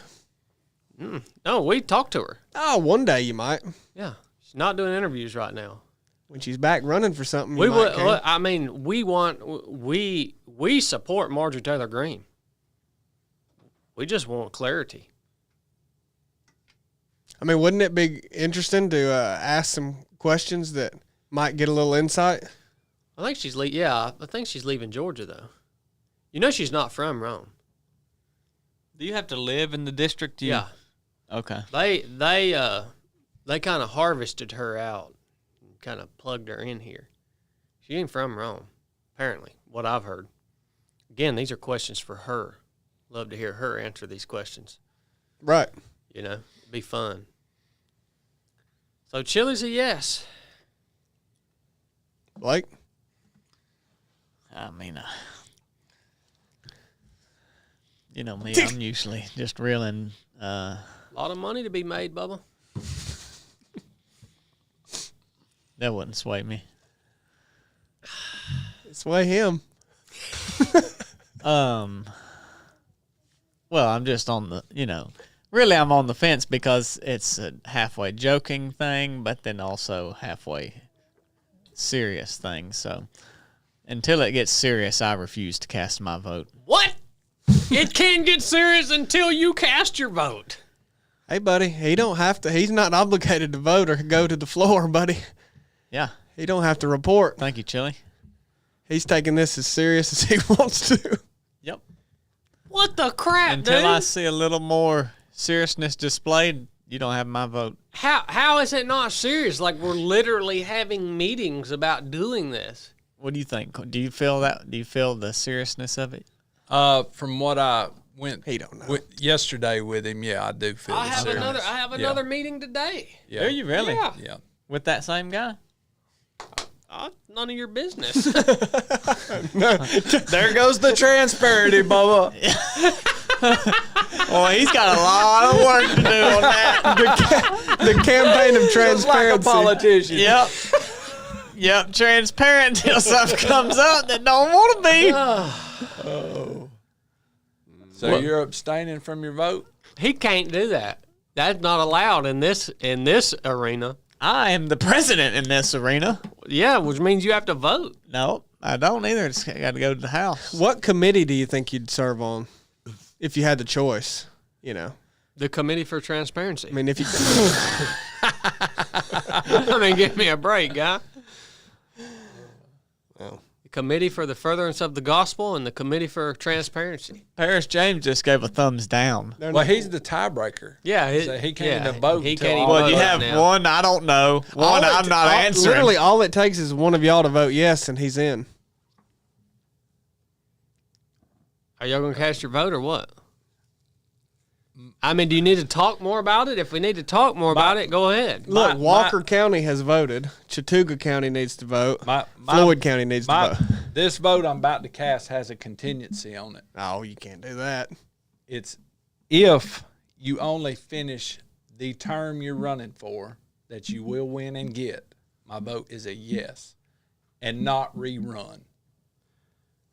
No, we talked to her. Oh, one day you might. Yeah, she's not doing interviews right now. When she's back running for something, We you might would. can. I mean, we support Marjorie Taylor Greene. We just want clarity. I mean, wouldn't it be interesting to ask some questions that might get a little insight? I think she's I think she's leaving Georgia though. You know, she's not from Rome. Do you have to live in the district? Yeah. Okay. They kind of harvested her out, and kind of plugged her in here. She ain't from Rome, apparently. What I've heard. Again, these are questions for her. Love to hear her answer these questions. Right. It'd be fun. So Chili's a yes. Blake? I mean, you know me, I'm usually just reeling. A lot of money to be made, Bubba. That wouldn't sway me. Sway him. Well, I'm just on the, really I'm on the fence because it's a halfway joking thing, but then also halfway serious thing. So until it gets serious, I refuse to cast my vote. What? It can't get serious until you cast your vote. Hey, buddy, he don't have to. He's not obligated to vote or go to the floor, buddy. Yeah. He don't have to report. Thank you, Chili. He's taking this as serious as he wants to. Yep. What the crap, Until dude? I see a little more seriousness displayed, You don't have my vote. How is it not serious? Like, we're literally having meetings about doing this. What do you think? Do you feel that? Do you feel the seriousness of it? From what I went He don't know. yesterday with him, yeah, I do feel I the have seriousness. another meeting today. Yeah. Do you really? Yeah. Yeah. With that same guy? None of your business. There goes the transparency, Bubba. Well, he's got a lot of work to do on that. The campaign of Just like a transparency. politician. Yep. Yep, transparent until something comes up that don't want to be. So you're abstaining from your vote? He can't do that. That's not allowed in this arena. I am the president in this arena. Yeah, which means you have to vote. No, I don't either. It's got to go to the House. What committee do you think you'd serve on if you had the choice? You know, The Committee for Transparency. I mean, if you I mean, give me a break, guy. Well. The Committee for the Furtherance of the Gospel and the Committee for Transparency. Paris James just gave a thumbs down. Well, he's the tiebreaker. Yeah, So he can't even vote He until can't even all- Well, you vote have now. one. I don't know. One I'm not answering. Literally, all it takes is one of y'all to vote yes, and he's in. Are y'all going to cast your vote or what? I mean, do you need to talk more about it? If we need to talk more about it, go ahead. Look, My- Walker County has voted. Chattooga County needs to vote. My- Floyd County needs My, to vote. this vote I'm about to cast has a contingency on it. Oh, you can't do that. It's if you only finish the term you're running for that you will win and get. My vote is a yes, and not rerun.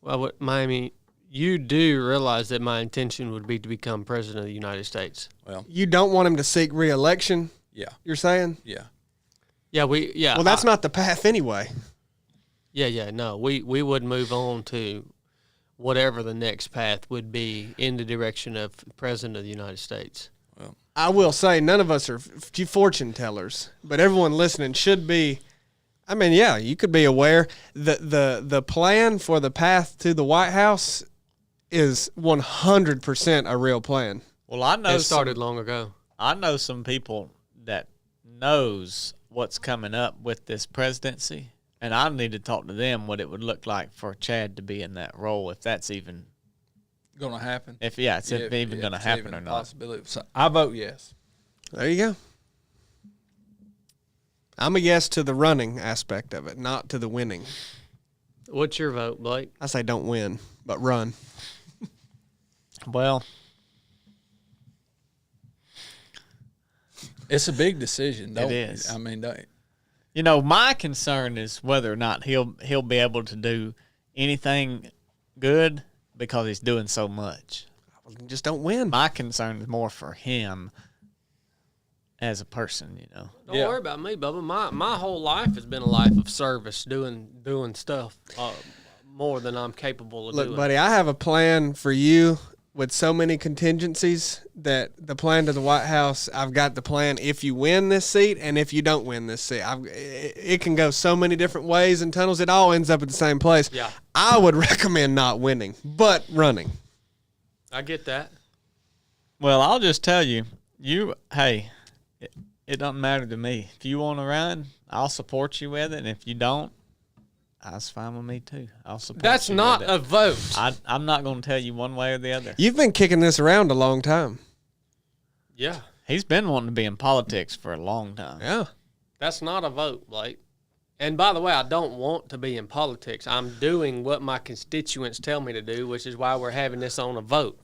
Well, Miami, you do realize that my intention would be to become president of the United States. Well, You don't want him to seek re-election, yeah, you're saying? yeah. Yeah, Well, that's not the path anyway. no, we would move on to whatever the next path would be in the direction of president of the United States. I will say none of us are fortune tellers, but everyone listening should be. I mean, yeah, you could be aware that the plan for the path to the White House is 100% a real plan. Well, I know It started long ago. I know some people that knows what's coming up with this presidency, and I need to talk to them what it would look like for Chad to be in that role, if that's even Going to happen. it's even going to it's happen even or a not. Possibility. So I vote yes. There you go. I'm a yes to the running aspect of it, not to the winning. What's your vote, Blake? I say don't win, but run. Well, It's a big decision. Don't, is. I mean, don't, you know, my concern is whether or not he'll be able to do anything good because he's doing so much. Just don't win. My concern is more for him as a person, you know. Don't Yeah. worry about me, Bubba. My whole life has been a life of service, doing stuff more than I'm capable of Look, doing. buddy, I have a plan for you with so many contingencies that the plan to the White House, I've got the plan if you win this seat and if you don't win this seat. It can go so many different ways and tunnels. It all ends up at the same place. Yeah. I would recommend not winning, but running. I get that. Well, I'll just tell you, it doesn't matter to me. If you want to run, I'll support you with it, and if you don't, that's fine with me too. I'll support That's you not with a it. vote. I'm not going to tell you one way or the other. You've been kicking this around a long time. Yeah. He's been wanting to be in politics for a long time. Yeah. That's not a vote, Blake. And by the way, I don't want to be in politics. I'm doing what my constituents tell me to do, which is why we're having this on a vote.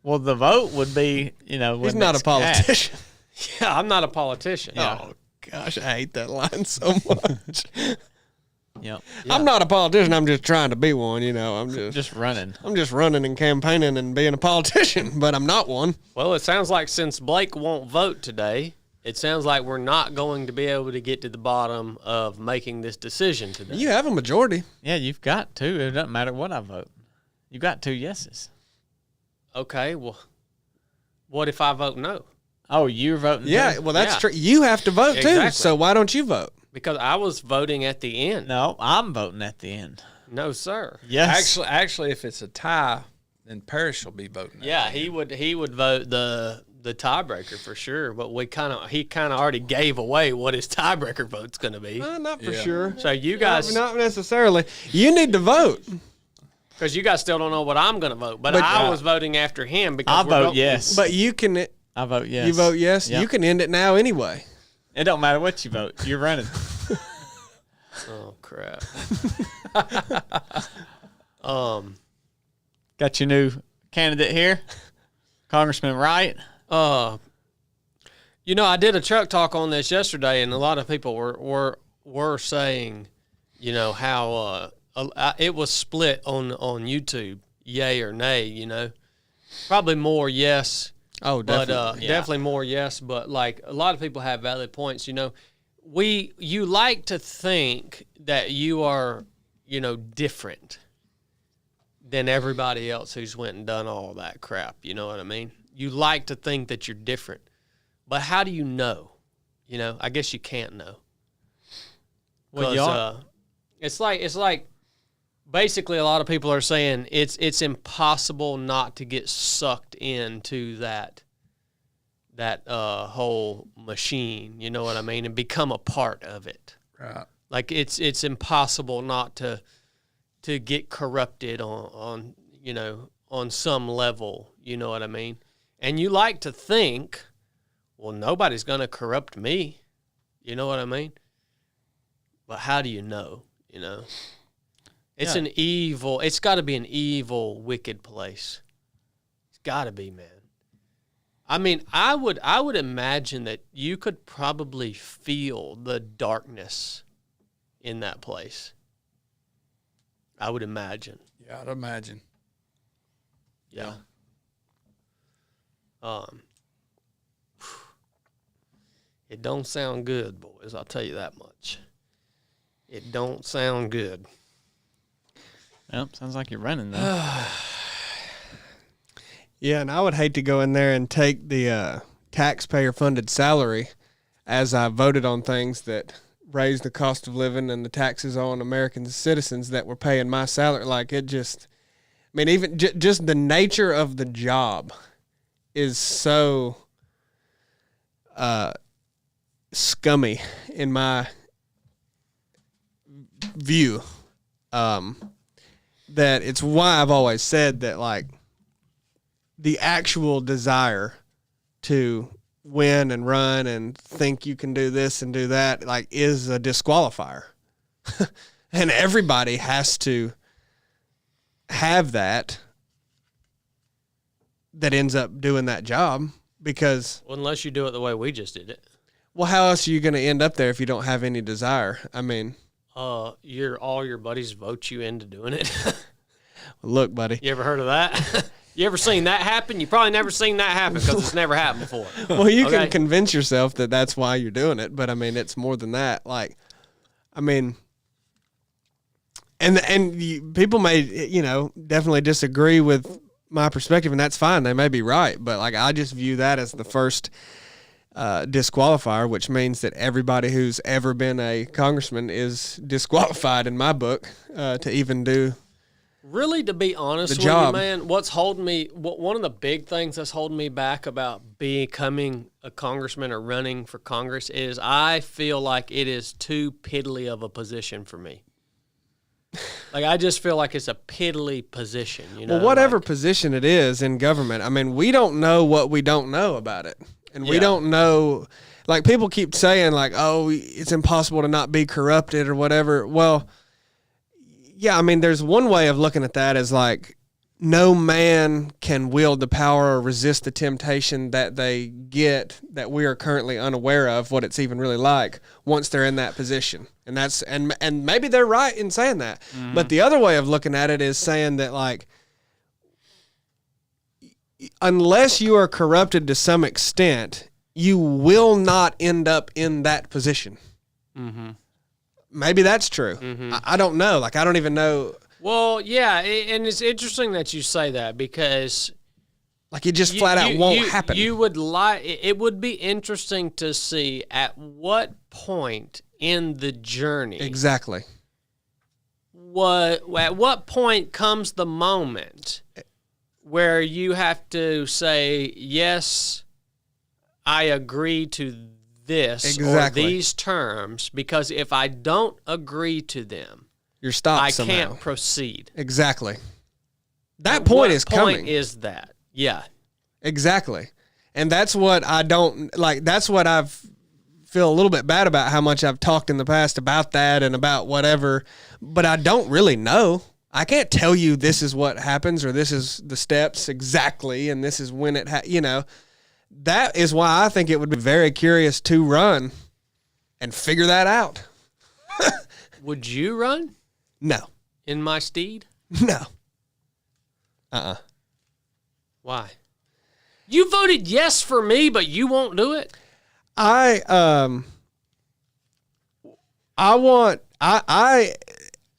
Well, the vote would be, He's when not a it's cast. politician. Yeah, I'm not a politician. Oh, gosh, I hate that line so much. Yep. Yeah. I'm not a politician. I'm just trying to be one, you know. I'm Just running. just running and campaigning and being a politician, but I'm not one. Well, it sounds like since Blake won't vote today, it sounds like we're not going to be able to get to the bottom of making this decision today. You have a majority. Yeah, you've got to. It doesn't matter what I vote. You got 2 yeses. Okay, well, what if I vote no? Oh, you're voting? Yeah, too? well, that's Yeah. true. You have to vote too. Exactly. So why don't you vote? Because I was voting at the end. No, I'm voting at the end. No, sir. Yes. actually, if it's a tie, then Parrish will be voting. Yeah, he would vote the tiebreaker for sure, but he kind of already gave away what his tiebreaker vote's going to be. Not for sure. So you guys, not necessarily. You need to vote. because you guys still don't know what I'm going to vote, but I was voting after him because I vote yes. But you can. I vote yes. You vote yes. Yep. You can end it now anyway. It don't matter what you vote. You're running. Oh crap. Got your new candidate here, Congressman Wright. You know, I did a truck talk on this yesterday, and a lot of people were saying, you know, how it was split on YouTube, yay or nay. You know, probably more yes. Oh, definitely. But definitely more yes. But like a lot of people have valid points. You know, you like to think that you are, you know, different than everybody else who's went and done all that crap. You know what I mean? You like to think that you're different. But how do you know? You know, I guess you can't know. Well, it's like basically a lot of people are saying it's impossible not to get sucked into that whole machine, you know what I mean, and become a part of it. Right. Like it's impossible not to get corrupted on you know, on some level, you know what I mean? And you like to think, well, nobody's going to corrupt me. You know what I mean? But how do you know, you know? It's it's got to be an evil, wicked place. It's got to be, man. I mean, I would imagine that you could probably feel the darkness in that place. I would imagine. Yeah, I'd imagine. Yeah. It don't sound good, boys. I'll tell you that much. It don't sound good. Yep, sounds like you're running though. Yeah, and I would hate to go in there and take the taxpayer-funded salary as I voted on things that raised the cost of living and the taxes on American citizens that were paying my salary. Like, it just, I mean, even just the nature of the job is so scummy in my view, that it's why I've always said that, like, the actual desire to win and run and think you can do this and do that, like, is a disqualifier. And everybody has to have that ends up doing that job, because, Well, unless you do it the way we just did it. well, how else are you going to end up there if you don't have any desire? I mean, All your buddies vote you into doing it. look, buddy. You ever heard of that? You ever seen that happen? You probably never seen that happen because it's never happened before. Well, you Okay. can convince yourself that that's why you're doing it, but I mean, it's more than that. Like, I mean, people may, you know, definitely disagree with my perspective, and that's fine. They may be right, but like, I just view that as the first disqualifier, which means that everybody who's ever been a congressman is disqualified in my book to even do. Really, to be honest with job. you, man, one of the big things that's holding me back about becoming a congressman or running for Congress is I feel like it is too piddly of a position for me. Like, I just feel like it's a piddly position, you know? Well, whatever like, position it is in government, I mean, we don't know what we don't know about it. And we Yeah. don't know, like, people keep saying, like, oh, it's impossible to not be corrupted or whatever. Well, yeah, I mean, there's one way of looking at that as, like, no man can wield the power or resist the temptation that they get that we are currently unaware of what it's even really like once they're in that position. And that's and maybe they're right in saying that. Mm-hmm. But the other way of looking at it is saying that, like, unless you are corrupted to some extent, you will not end up in that position. Mm-hmm. Maybe that's true. I don't know. Like, I don't even know. Well, yeah, and it's interesting that you say that because Like, it just flat out won't happen. You would it would be interesting to see at what point in the journey, Exactly. at what point comes the moment where you have to say yes, I agree to this Exactly. or these terms, because if I don't agree to them, You're stopped I somehow. can't proceed. Exactly. That At point what is point coming. is that? Yeah. Exactly. And that's what I don't like. That's what I've feel a little bit bad about, how much I've talked in the past about that and about whatever, but I don't really know. I can't tell you this is what happens or this is the steps exactly and this is when it that is why I think it would be very curious to run and figure that out. Would you run No. in my steed? No. Why? You voted yes for me, but you won't do it? I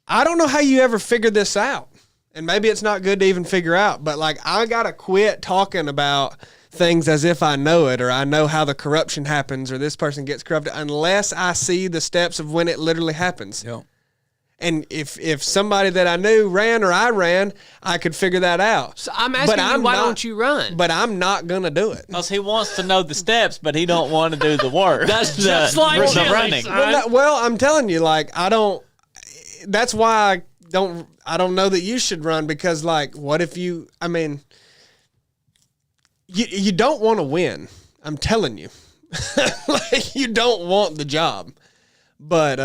don't know how you ever figured this out. And maybe it's not good to even figure out, but like I got to quit talking about things as if I know it or I know how the corruption happens or this person gets corrupted unless I see the steps of when it literally happens. Yep. And if somebody that I knew ran or I ran, I could figure that out. So I'm asking you, why don't you run? But I'm not going to do it. Because he wants to know the steps, but he don't want to do the work. That's just like the Chili, running. son. Well, I'm telling you, like, I don't. That's why I don't know that you should run because, like, what if you? I mean, you don't want to win. I'm telling you, like, you don't want the job, but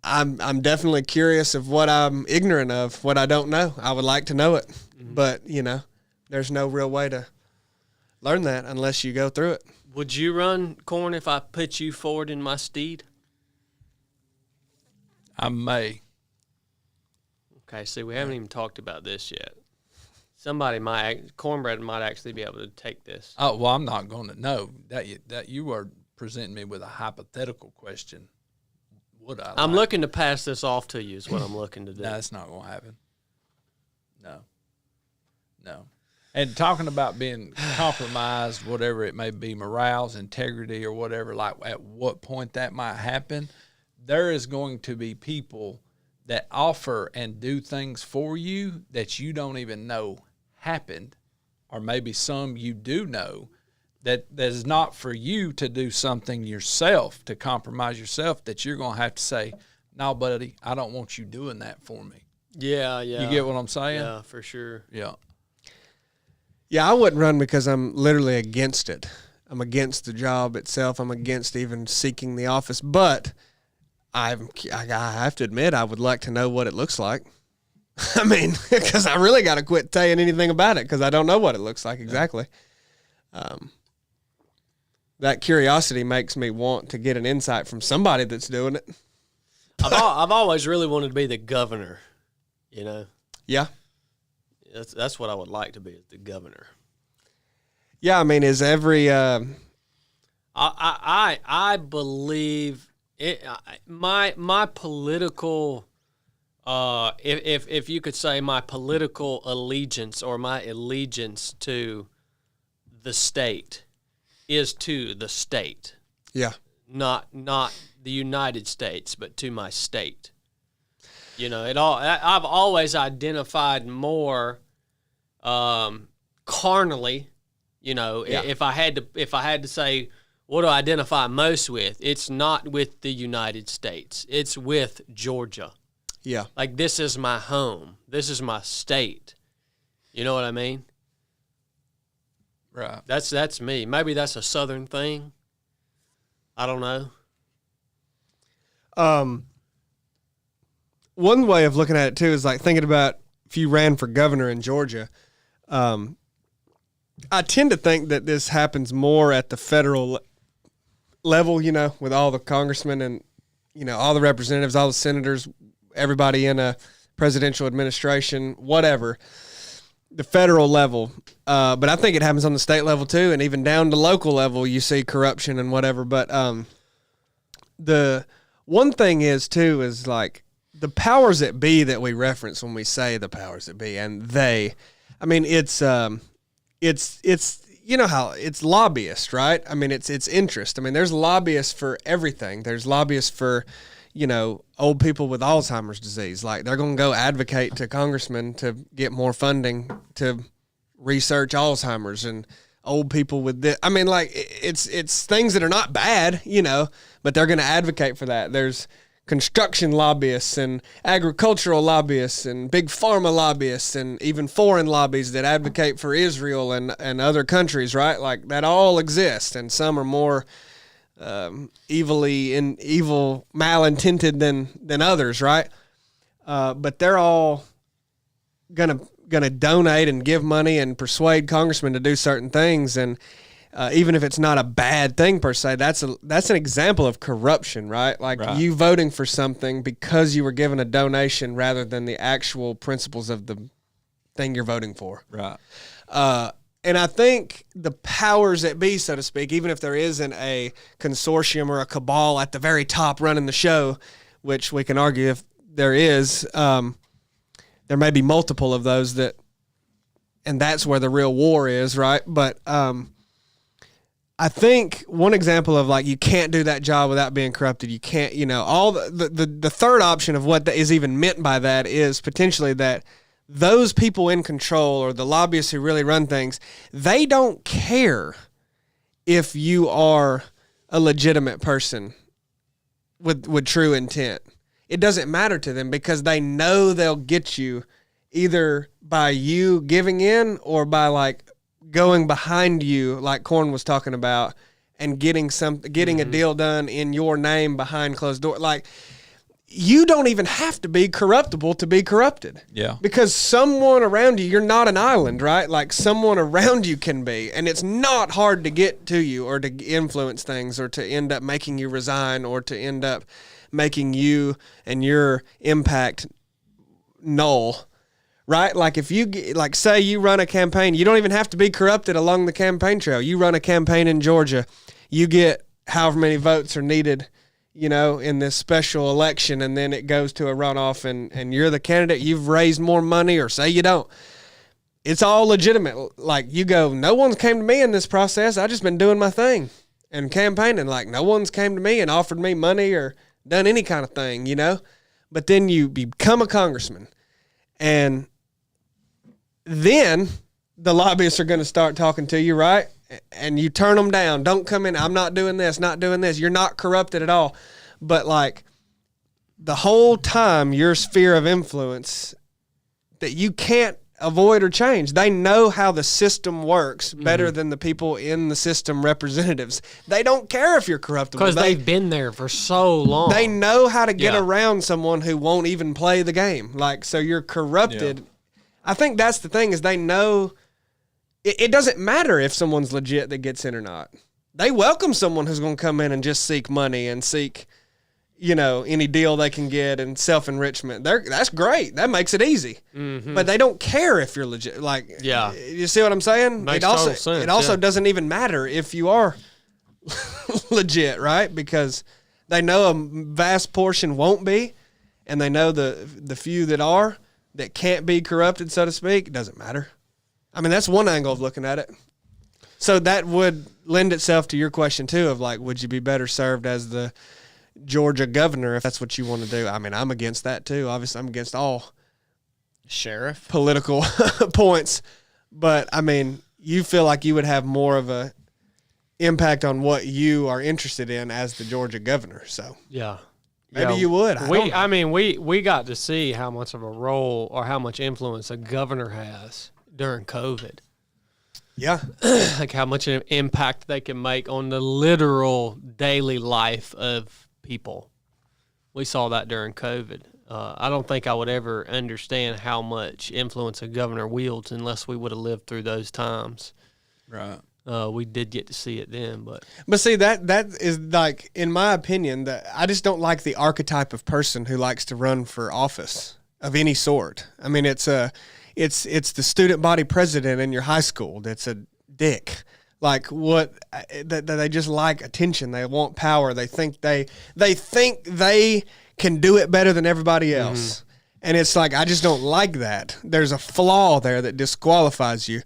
I'm definitely curious of what I'm ignorant of, what I don't know. I would like to know it, but there's no real way to learn that unless you go through it. Would you run, Corn, if I put you forward in my steed? I may. Okay, see, we haven't even talked about this yet. Cornbread might actually be able to take this. Oh well, I'm not going to know that you are presenting me with a hypothetical question. Would I? I'm looking to pass this off to you is what I'm looking to do. No, that's not going to happen. No. And talking about being compromised, whatever it may be, morals, integrity, or whatever, like at what point that might happen, there is going to be people that offer and do things for you that you don't even know happened, or maybe some you do know that is not for you to do something yourself, to compromise yourself, that you're going to have to say, no, buddy, I don't want you doing that for me. Yeah. You get what I'm saying? Yeah, for sure. Yeah. Yeah, I wouldn't run because I'm literally against it. I'm against the job itself. I'm against even seeking the office. But I have to admit, I would like to know what it looks like. I mean, because I really got to quit saying anything about it because I don't know what it looks like exactly. That curiosity makes me want to get an insight from somebody that's doing it. I've always really wanted to be the governor, Yeah. That's what I would like to be, is the governor. Yeah, I mean, is every I believe it. My political, if you could say my political allegiance or my allegiance to the state is to the state. yeah. Not the United States, but to my state. I've always identified more carnally. Yeah. If I had to say what do I identify most with, it's not with the United States. It's with Georgia. Yeah. Like, this is my home. This is my state. You know what I mean? Right. That's me. Maybe that's a Southern thing. I don't know. One way of looking at it too is like thinking about if you ran for governor in Georgia. I tend to think that this happens more at the federal level, with all the congressmen and, all the representatives, all the senators, everybody in a presidential administration, whatever, the federal level. But I think it happens on the state level too. And even down to local level, you see corruption and whatever. But the one thing is too, is like the powers that be that we reference when we say the powers that be and they, I mean, it's how it's lobbyists, right? I mean, it's interest. I mean, there's lobbyists for everything. There's lobbyists for, old people with Alzheimer's disease. Like, they're going to go advocate to congressmen to get more funding to research Alzheimer's. And old people with this. I mean, like it's things that are not bad, you know, but they're going to advocate for that. There's construction lobbyists and agricultural lobbyists and big pharma lobbyists and even foreign lobbies that advocate for Israel and other countries, right? Like that all exists, and some are more evil malintended than others, right? But they're all gonna donate and give money and persuade congressmen to do certain things, and even if it's not a bad thing per se, that's an example of corruption, right? Like you voting for something because you were given a donation rather than the actual principles of the thing you're voting for. Right. And I think the powers that be, so to speak, even if there isn't a consortium or a cabal at the very top running the show, which we can argue if there is, there may be multiple of those and that's where the real war is, right? But I think one example of like you can't do that job without being corrupted. You can't, you know, all the third option of what is even meant by that is potentially that those people in control or the lobbyists who really run things, they don't care if you are a legitimate person with true intent. It doesn't matter to them because they know they'll get you either by you giving in or by like going behind you, like Corn was talking about, and getting a deal done in your name behind closed door. Like you don't even have to be corruptible to be corrupted. Yeah. Because someone around you, you're not an island, right? Like someone around you can be, and it's not hard to get to you or to influence things or to end up making you resign or to end up making you and your impact null. Right? Like if you, like say you run a campaign, you don't even have to be corrupted along the campaign trail. You run a campaign in Georgia, you get however many votes are needed, you know, in this special election, and then it goes to a runoff and you're the candidate, you've raised more money, or say you don't. It's all legitimate. Like you go, no one's came to me in this process. I just been doing my thing and campaigning. Like no one's came to me and offered me money or done any kind of thing, you know? But then you become a congressman, and then the lobbyists are going to start talking to you, right? And you turn them down. Don't come in. I'm not doing this, not doing this. You're not corrupted at all. But like the whole time, your sphere of influence that you can't avoid or change. They know how the system works better than the people in the system representatives. They don't care if you're corruptible. Because they've been there for so long. They know how to get around someone who won't even play the game. Like, so you're corrupted. Yeah. I think that's the thing is they know it doesn't matter if someone's legit that gets in or not. They welcome someone who's going to come in and just seek money and seek, you know, any deal they can get and self-enrichment. That's great. That makes it easy. Mm-hmm. But they don't care if you're legit. Like, you see what I'm saying? Makes total sense. It also doesn't even matter if you are legit, right? Because they know a vast portion won't be, and they know the few that are, that can't be corrupted, so to speak. It doesn't matter. I mean, that's one angle of looking at it. So that would lend itself to your question, too, of like, would you be better served as the Georgia governor if that's what you want to do? I mean, I'm against that, too. Obviously, I'm against all sheriff political points. But, I mean, you feel like you would have more of a impact on what you are interested in as the Georgia governor. So yeah. Maybe you would. I mean, we got to see how much of a role or how much influence a governor has during COVID. Yeah. Like how much an impact they can make on the literal daily life of people. We saw that during COVID. I don't think I would ever understand how much influence a governor wields unless we would have lived through those times. Right. We did get to see it then, but see that is like, in my opinion, that I just don't like the archetype of person who likes to run for office of any sort. I mean, it's the student body president in your high school that's a dick. Like what that they just like attention. They want power. They think they can do it better than everybody else. And it's like, I just don't like that. There's a flaw there that disqualifies you.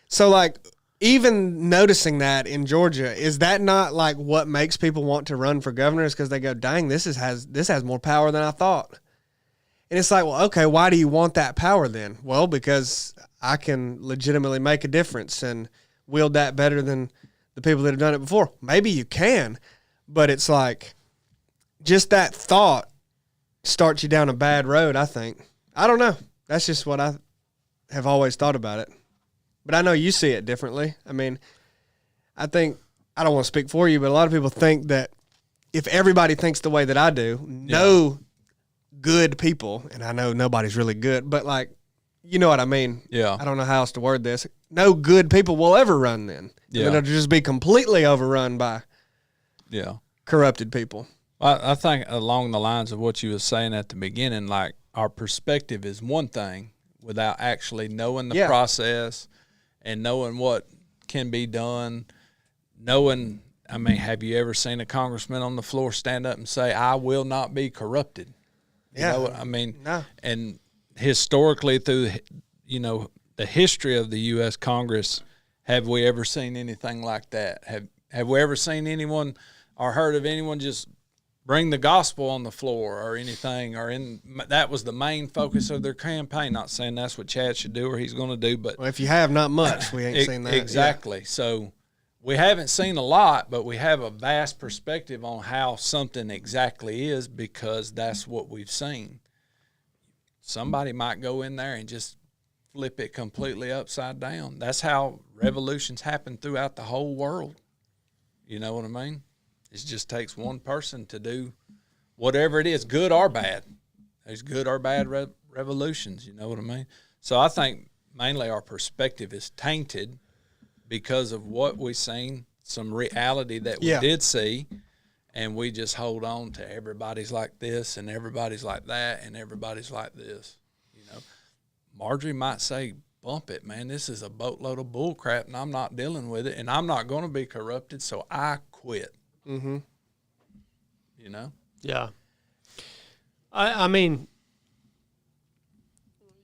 So like, even noticing that in Georgia, is that not like what makes people want to run for governor? Because they go, dang, this has more power than I thought. And it's like, well, okay, why do you want that power then? Well, because I can legitimately make a difference. And wield that better than the people that have done it before. Maybe you can, but it's like just that thought starts you down a bad road, I think. I don't know. That's just what I have always thought about it. But I know you see it differently. I mean, I think, I don't want to speak for you, but a lot of people think that if everybody thinks the way that I do, no good people, and I know nobody's really good, but like, you know what I mean? Yeah. I don't know how else to word this. No good people will ever run then. Yeah. It'll just be completely overrun by corrupted people. I think along the lines of what you were saying at the beginning, like our perspective is one thing without actually knowing the process and knowing what can be done, knowing, I mean, have you ever seen a congressman on the floor stand up and say, I will not be corrupted? You know what I mean? No. And historically through, you know, the history of the U.S. Congress, have we ever seen anything like that? Have we ever seen anyone or heard of anyone just bring the gospel on the floor or anything, or that was the main focus of their campaign? Not saying that's what Chad should do or he's going to do, but well, if you have not much, we ain't seen that. Exactly. Yeah. So we haven't seen a lot, but we have a vast perspective on how something exactly is because that's what we've seen. Somebody might go in there and just flip it completely upside down. That's how revolutions happen throughout the whole world. You know what I mean? It just takes one person to do whatever it is, good or bad. There's good or bad revolutions, you know what I mean? So I think mainly our perspective is tainted because of what we've seen, some reality that we did see, and we just hold on to everybody's like this and everybody's like that and everybody's like this. You know, Marjorie might say, bump it, man. This is a boatload of bull crap, and I'm not dealing with it, and I'm not going to be corrupted, so I quit. Mm-hmm. You know? Yeah. I mean,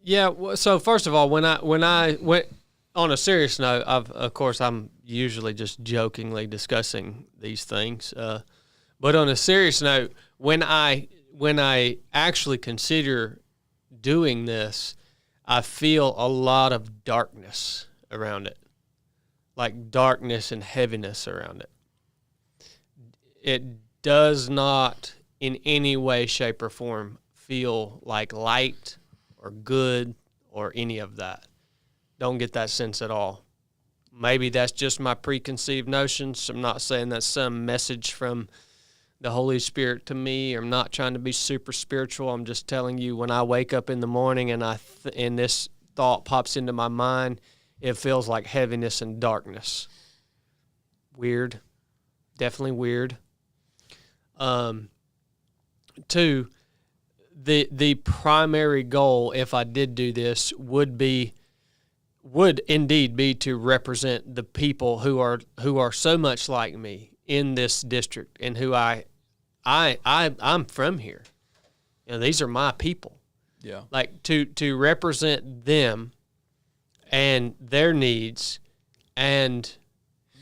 yeah. So first of all, when I went on a serious note, of course I'm usually just jokingly discussing these things, but on a serious note, when I actually consider doing this, I feel a lot of darkness around it, like darkness and heaviness around it. It does not in any way, shape, or form feel like light or good or any of that. Don't get that sense at all. Maybe that's just my preconceived notions. I'm not saying that's some message from the Holy Spirit to me. I'm not trying to be super spiritual. I'm just telling you, when I wake up in the morning and and this thought pops into my mind, it feels like heaviness and darkness. Weird. Definitely weird. Two, the primary goal, if I did do this, would indeed be to represent the people who are so much like me in this district and who I'm from here. You know, these are my people. Yeah. Like to represent them and their needs and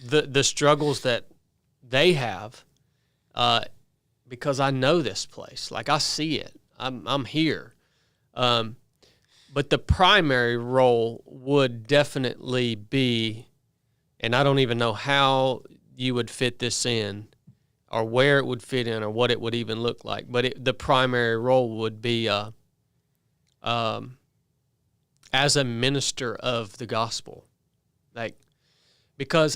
the struggles that they have, because I know this place. Like, I see it. I'm here. But the primary role would definitely be, and I don't even know how you would fit this in or where it would fit in or what it would even look like, but the primary role would be as a minister of the gospel. Like, because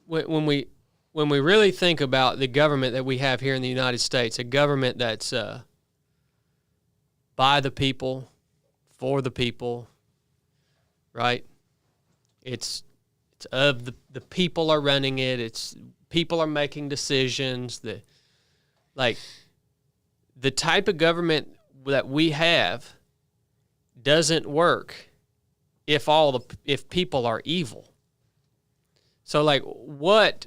when we really think about the government that we have here in the United States, a government that's by the people, for the people, right? It's of the people are running it. It's people are making decisions. The type of government that we have doesn't work if people are evil. So, like, what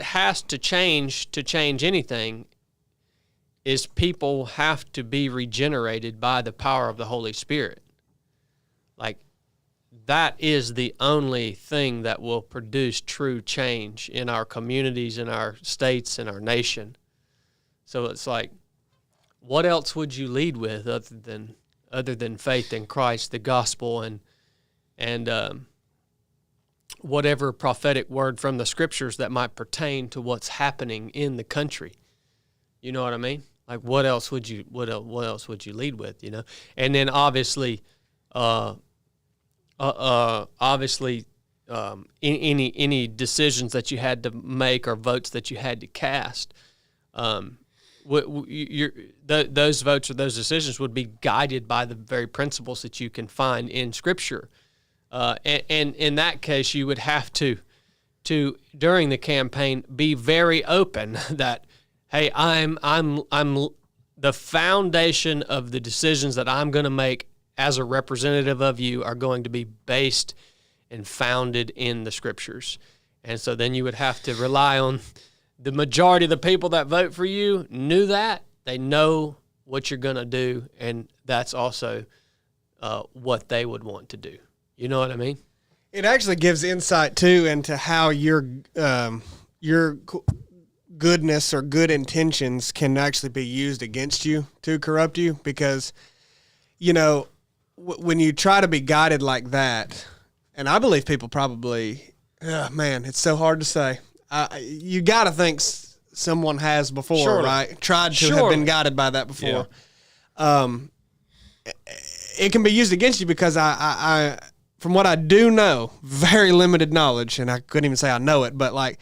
has to change anything is people have to be regenerated by the power of the Holy Spirit. Like, that is the only thing that will produce true change in our communities, in our states, in our nation. So it's like, what else would you lead with other than faith in Christ, the gospel, and and whatever prophetic word from the scriptures that might pertain to what's happening in the country. You know what I mean? Like, what else would you lead with? You know, and then obviously, any decisions that you had to make or votes that you had to cast, those votes or those decisions would be guided by the very principles that you can find in Scripture. And in that case, you would have to during the campaign be very open that, hey, I'm the foundation of the decisions that I'm going to make as a representative of you are going to be based and founded in the Scriptures. And so then you would have to rely on the majority of the people that vote for you knew that. They know what you're going to do, and that's also what they would want to do. You know what I mean? It actually gives insight, too, into how your goodness or good intentions can actually be used against you to corrupt you, because, you know, when you try to be guided like that, and I believe people probably, man, it's so hard to say. You got to think someone has before, Surely. right? Tried to Surely. have been guided by that before. Yeah. It can be used against you because I from what I do know, very limited knowledge, and I couldn't even say I know it, but like,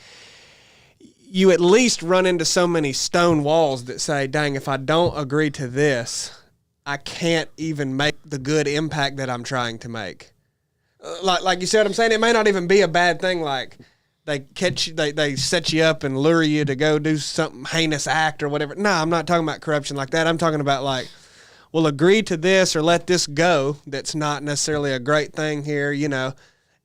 you at least run into so many stone walls that say, dang, if I don't agree to this, I can't even make the good impact that I'm trying to make. Like you see what I'm saying? It may not even be a bad thing. Like they catch you, they set you up and lure you to go do something heinous act or whatever. No, I'm not talking about corruption like that. I'm talking about like, well, agree to this or let this go. That's not necessarily a great thing here. You know,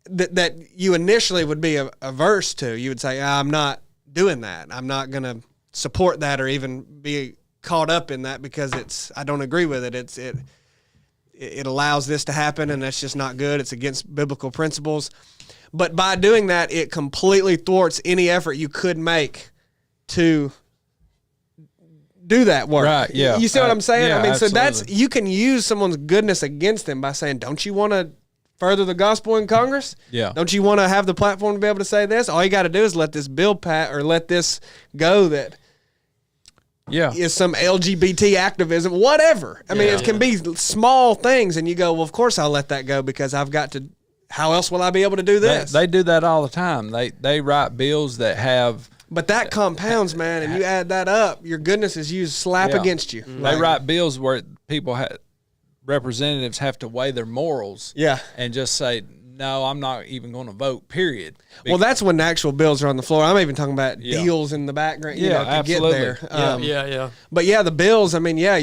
that you initially would be averse to. You would say, I'm not doing that. I'm not going to support that or even be caught up in that because I don't agree with it. It allows this to happen, and that's just not good. It's against biblical principles. But by doing that, it completely thwarts any effort you could make to do that work. Right, yeah. You see what I'm saying? Yeah, I mean, absolutely. so you can use someone's goodness against them by saying, don't you want to further the gospel in Congress? Yeah. Don't you want to have the platform to be able to say this? All you got to do is let this bill pass or let this go that is some LGBT activism, whatever. I mean, it can be small things, and you go, well, of course I'll let that go because I've got to. How else will I be able to do this? They do that all the time. They write bills that have. But that compounds, man, and you add that up, your goodness is used slap against you. They write bills where representatives have to weigh their morals. Yeah. And just say, no, I'm not even going to vote, period. Well, that's when the actual bills are on the floor. I'm even talking about deals in the background, you know, to absolutely. get there. Yeah. But yeah, the bills, I mean, yeah,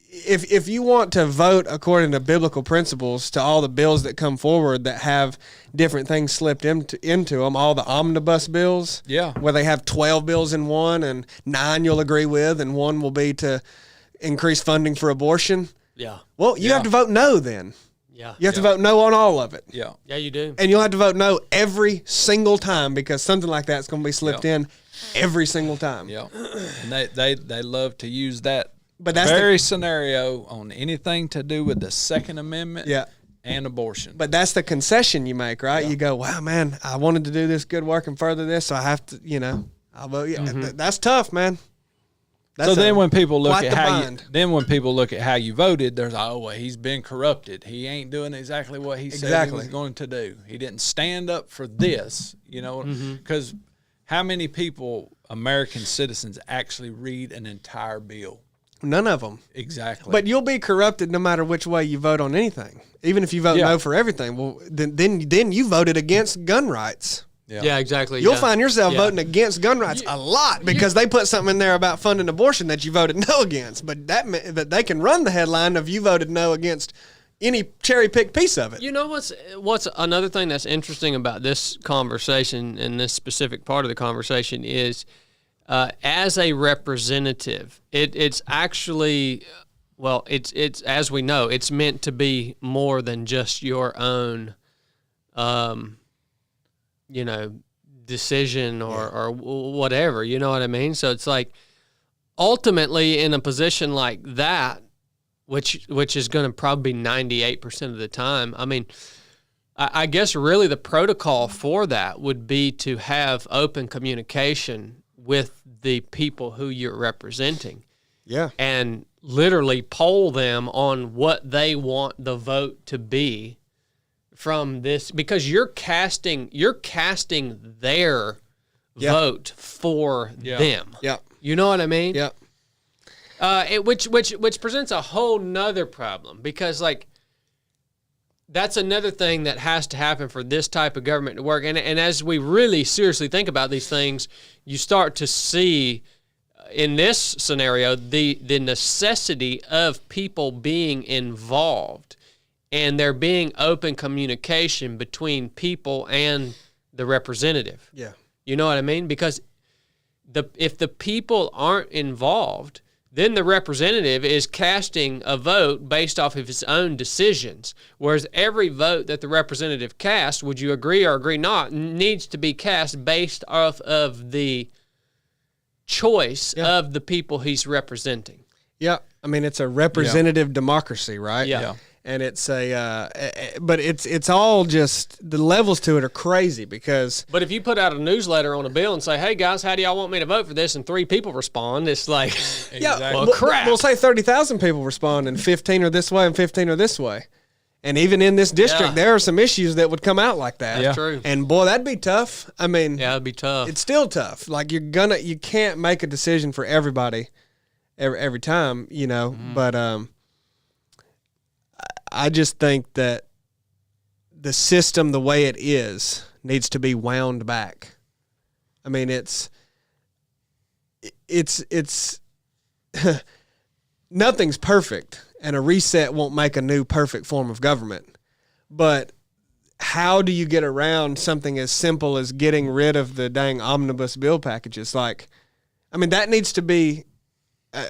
if you want to vote according to biblical principles to all the bills that come forward that have different things slipped into them, all the omnibus bills, where they have 12 bills in one and 9 you'll agree with and 1 will be to increase funding for abortion. Yeah. Well, you have to vote no then. Yeah. You have to vote no on all of it. Yeah. Yeah, you do. And you'll have to vote no every single time because something like that's going to be slipped in every single time. Yeah. And they love to use that But that's very scenario on anything to do with the Second Amendment and abortion. But that's the concession you make, right? You go, wow, man, I wanted to do this good work and further this, so I have to, I'll vote. Yeah, that's tough, man. That's then when people look quite at the how bind. how you voted, there's well, he's been corrupted. He ain't doing exactly what he said he was going to do. He didn't stand up for this, because how many people, American citizens, actually read an entire bill? None of them. Exactly. But you'll be corrupted no matter which way you vote on anything. Even if you vote no for everything, well, then you voted against gun rights. Yeah, exactly. You'll find yourself voting against gun rights a lot because they put something in there about funding abortion that you voted no against. But that they can run the headline of you voted no against any cherry-picked piece of it. You know what's another thing that's interesting about this conversation and this specific part of the conversation is as a representative, it's actually, well, it's as we know, it's meant to be more than just your own decision or whatever, you know what I mean? So it's like ultimately in a position like that, which is going to probably be 98% of the time. I mean, I guess really the protocol for that would be to have open communication with the people who you're representing. Yeah. And literally poll them on what they want the vote to be from this, because you're casting their vote for them. Yeah. You know what I mean? Yeah. Which presents a whole nother problem, because like that's another thing that has to happen for this type of government to work. And as we really seriously think about these things, you start to see in this scenario the necessity of people being involved and there being open communication between people and the representative. Yeah. You know what I mean? Because if the people aren't involved, then the representative is casting a vote based off of his own decisions. Whereas every vote that the representative casts, would you agree or agree not, needs to be cast based off of the choice of the people he's representing. Yeah. I mean, it's a representative democracy, right? Yeah. And it's but it's all just, the levels to it are crazy because. But if you put out a newsletter on a bill and say, hey guys, how do y'all want me to vote for this? And 3 people respond, it's like, well, crap. We'll say 30,000 people respond and 15 are this way and 15 are this way. And even in this district, there are some issues that would come out like that. That's true. And boy, that'd be tough. I mean, Yeah, it'd be tough. it's still tough. Like you can't make a decision for everybody every time, you know, but, I just think that the system, the way it is, needs to be wound back. I mean, it's nothing's perfect, and a reset won't make a new perfect form of government. But how do you get around something as simple as getting rid of the dang omnibus bill packages? Like, I mean, that needs to be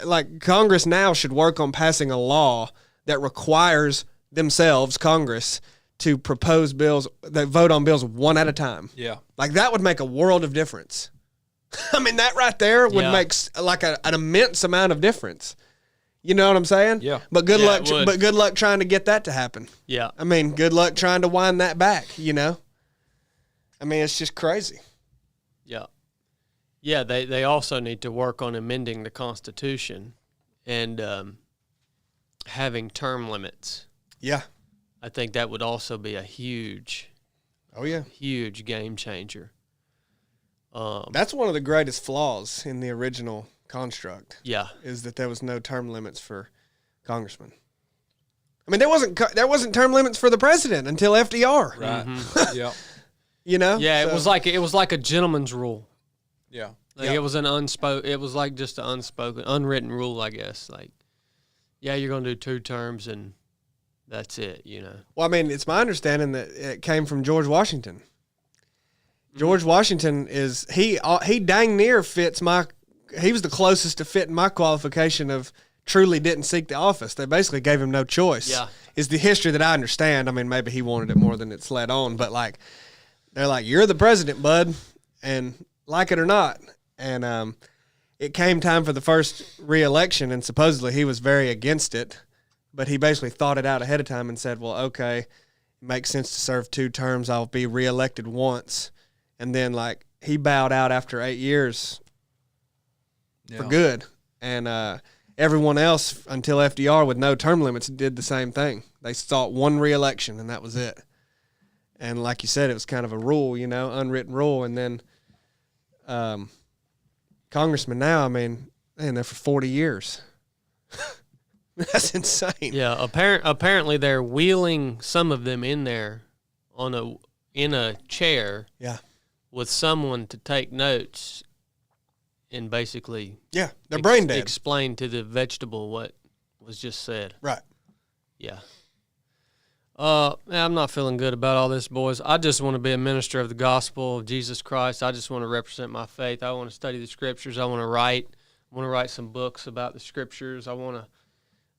like Congress now should work on passing a law that requires themselves, Congress, to propose bills, they vote on bills one at a time. Yeah. Like that would make a world of difference. I mean, that right there would make like an immense amount of difference. You know what I'm saying? Yeah. But good luck. it would. But good luck trying to get that to happen. Yeah. I mean, good luck trying to wind that back. You know. I mean, it's just crazy. Yeah. Yeah, they also need to work on amending the Constitution and having term limits. Yeah. I think that would also be a huge Oh yeah. huge game changer. That's one of the greatest flaws in the original construct. Yeah. Is that there was no term limits for congressmen. I mean, there wasn't term limits for the president until FDR. Right. Yeah. You know. Yeah, So- it was like a gentleman's rule. Yeah. Like it was an unspoken. It was like just an unspoken, unwritten rule, I guess. Like, yeah, you're gonna do 2 terms and that's it. You know. Well, I mean, it's my understanding that it came from George Washington. George Washington he dang near fits he was the closest to fitting my qualification of truly didn't seek the office. They basically gave him no choice. Yeah. Is the history that I understand. I mean, maybe he wanted it more than it's led on, but like, they're like, you're the president, bud, and like it or not. And it came time for the first re-election, and supposedly he was very against it, but he basically thought it out ahead of time and said, well, okay, it makes sense to serve 2 terms. I'll be re-elected once. And then, like, he bowed out after 8 years for good. And everyone else, until FDR with no term limits, did the same thing. They sought 1 re-election, and that was it. And like you said, it was kind of a rule, you know, unwritten rule. And then congressmen now, I mean, they're in there for 40 years. That's insane. Yeah. Apparently, they're wheeling some of them in there in a chair. Yeah. With someone to take notes and basically Yeah, they're brain dead. explain to the vegetable what was just said. Right. Yeah. I'm not feeling good about all this, boys. I just want to be a minister of the gospel of Jesus Christ. I just want to represent my faith. I want to study the scriptures. I want to write. I want to write some books about the scriptures. I want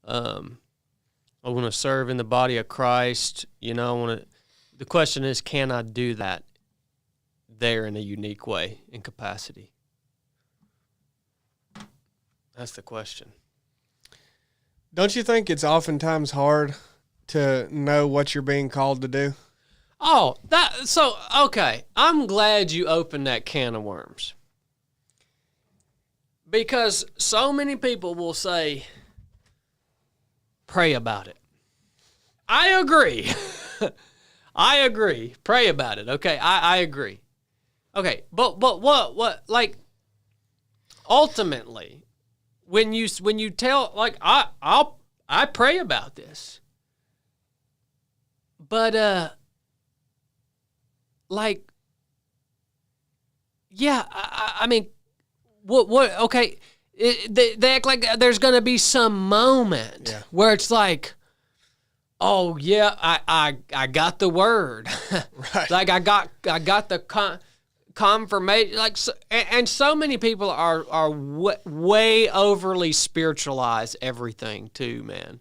to serve in the body of Christ. You know, the question is, can I do that there in a unique way and capacity? That's the question. Don't you think it's oftentimes hard to know what you're being called to do? Oh, okay. I'm glad you opened that can of worms. Because so many people will say, pray about it. I agree. I agree. Pray about it. Okay, I agree. Okay, but what like ultimately when you tell like I pray about this. But like yeah, I mean what okay, they act like there's going to be some moment where it's like, oh yeah, I got the word, Right. like I got the confirmation. Like and so many people are way overly spiritualize everything too, man.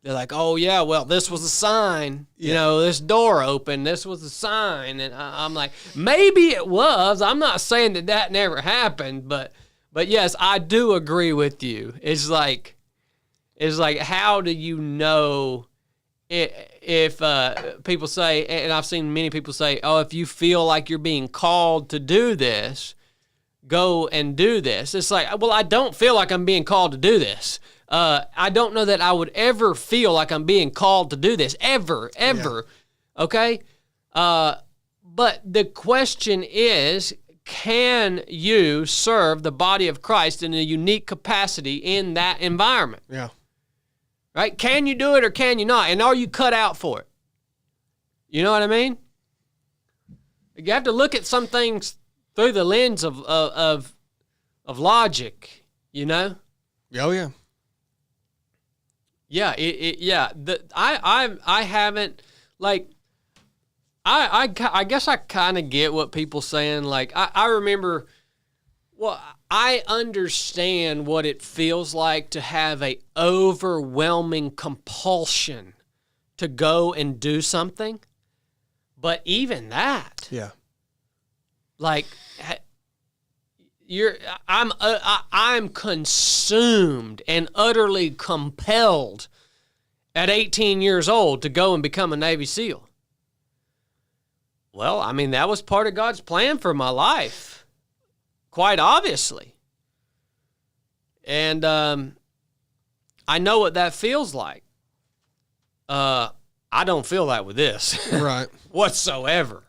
They're like, oh yeah, well this was a sign, you know, this door opened, this was a sign, and I'm like, maybe it was. I'm not saying that never happened, but yes, I do agree with you. It's like how do you know if people say, and I've seen many people say, oh, if you feel like you're being called to do this, go and do this. It's like, well, I don't feel like I'm being called to do this. I don't know that I would ever feel like I'm being called to do this, ever. Okay? But the question is, can you serve the body of Christ in a unique capacity in that environment? Yeah. Right? Can you do it or can you not? And are you cut out for it? You know what I mean? You have to look at some things through the lens of logic, you know? Oh yeah. Yeah, I haven't, like, I guess I kind of get what people saying. Like, I remember, well, I understand what it feels like to have a overwhelming compulsion to go and do something. But even that, Yeah. like, I'm consumed and utterly compelled at 18 years old to go and become a Navy SEAL. Well, I mean, that was part of God's plan for my life, quite obviously. And I know what that feels like. I don't feel that with this Right. whatsoever.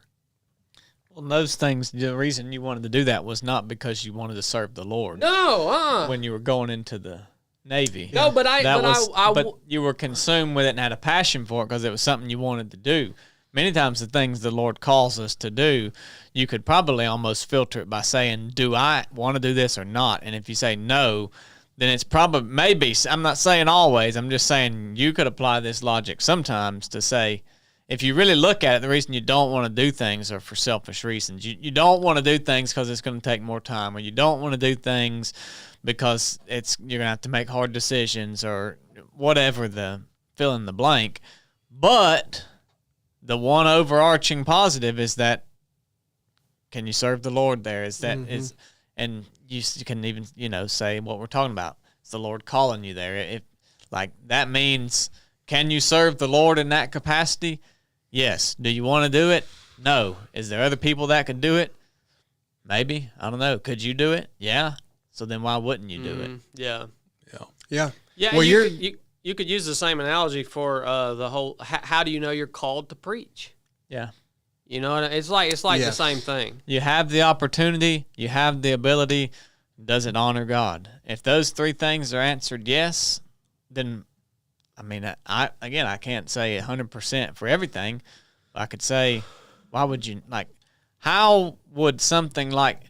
Well, those things, the reason you wanted to do that was not because you wanted to serve the Lord. No, When you were going into the Navy. No, but but you were consumed with it and had a passion for it because it was something you wanted to do. Many times the things the Lord calls us to do, you could probably almost filter it by saying, do I want to do this or not? And if you say no, then it's probably, maybe, I'm not saying always, I'm just saying you could apply this logic sometimes to say, if you really look at it, the reason you don't want to do things are for selfish reasons. You don't want to do things because it's going to take more time, or you don't want to do things because you're going to have to make hard decisions, or whatever the fill in the blank. But the one overarching positive is that, can you serve the Lord there? Is that is, and you can even say what we're talking about. It's the Lord calling you there. If like that means, can you serve the Lord in that capacity? Yes. Do you want to do it? No. Is there other people that could do it? Maybe. I don't know. Could you do it? Yeah. So then why wouldn't you do it? Yeah. Yeah. Yeah. Well, you could use the same analogy for the whole. How do you know you're called to preach? Yeah. You know, it's like the same thing. You have the opportunity. You have the ability. Does it honor God? If those three things are answered yes, then, I mean, I can't say 100% for everything. I could say, why would you, like, how would something like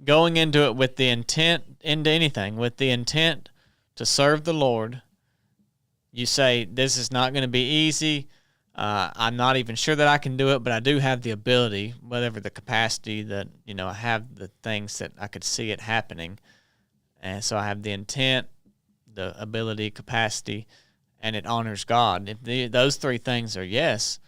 going into it with the intent, into anything, with the intent to serve the Lord, you say, this is not going to be easy. I'm not even sure that I can do it, but I do have the ability, whatever the capacity that, I have the things that I could see it happening. And so I have the intent, the ability, capacity, and it honors God. If those three things are yes,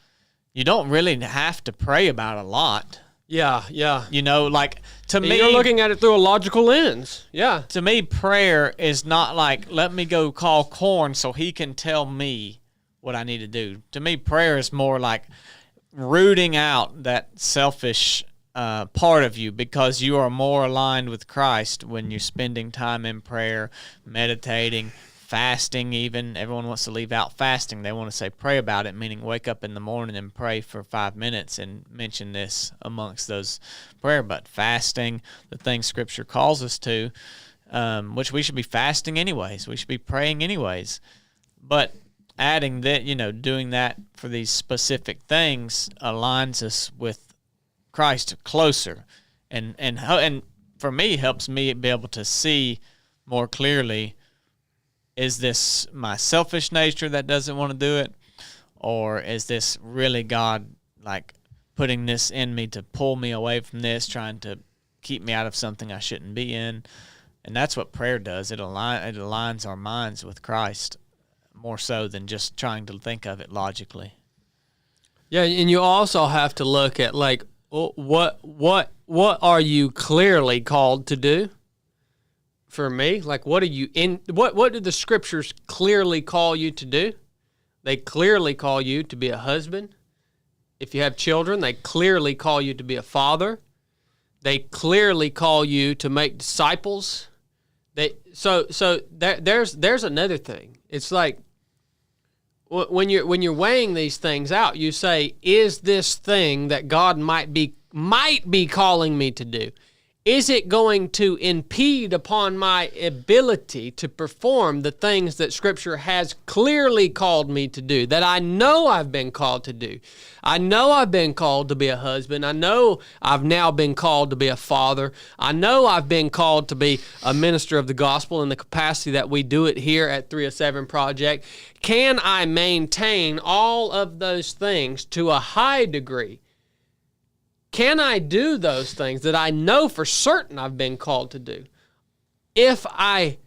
you don't really have to pray about a lot. Yeah. Like, to me, you're looking at it through a logical lens. Yeah. To me, prayer is not like, let me go call Corn so he can tell me what I need to do. To me, prayer is more like, rooting out that selfish part of you, because you are more aligned with Christ when you're spending time in prayer, meditating, fasting. Even everyone wants to leave out fasting. They want to say pray about it, meaning wake up in the morning and pray for 5 minutes and mention this amongst those prayer. But fasting, the thing Scripture calls us to, which we should be fasting anyways. We should be praying anyways. But adding that, doing that for these specific things aligns us with Christ closer, and for me, helps me be able to see more clearly, is this my selfish nature that doesn't want to do it, or is this really God like putting this in me to pull me away from this, trying to keep me out of something I shouldn't be in? And that's what prayer does. It aligns our minds with Christ more so than just trying to think of it logically. Yeah, and you also have to look at like, what are you clearly called to do? For me, like, what do the Scriptures clearly call you to do? They clearly call you to be a husband. If you have children, they clearly call you to be a father. They clearly call you to make disciples. There's another thing. It's like, when you're weighing these things out, you say, is this thing that God might be calling me to do, is it going to impede upon my ability to perform the things that Scripture has clearly called me to do, that I know I've been called to do? I know I've been called to be a husband. I know I've now been called to be a father. I know I've been called to be a minister of the gospel in the capacity that we do it here at 307 Project. Can I maintain all of those things to a high degree? Can I do those things that I know for certain I've been called to do if I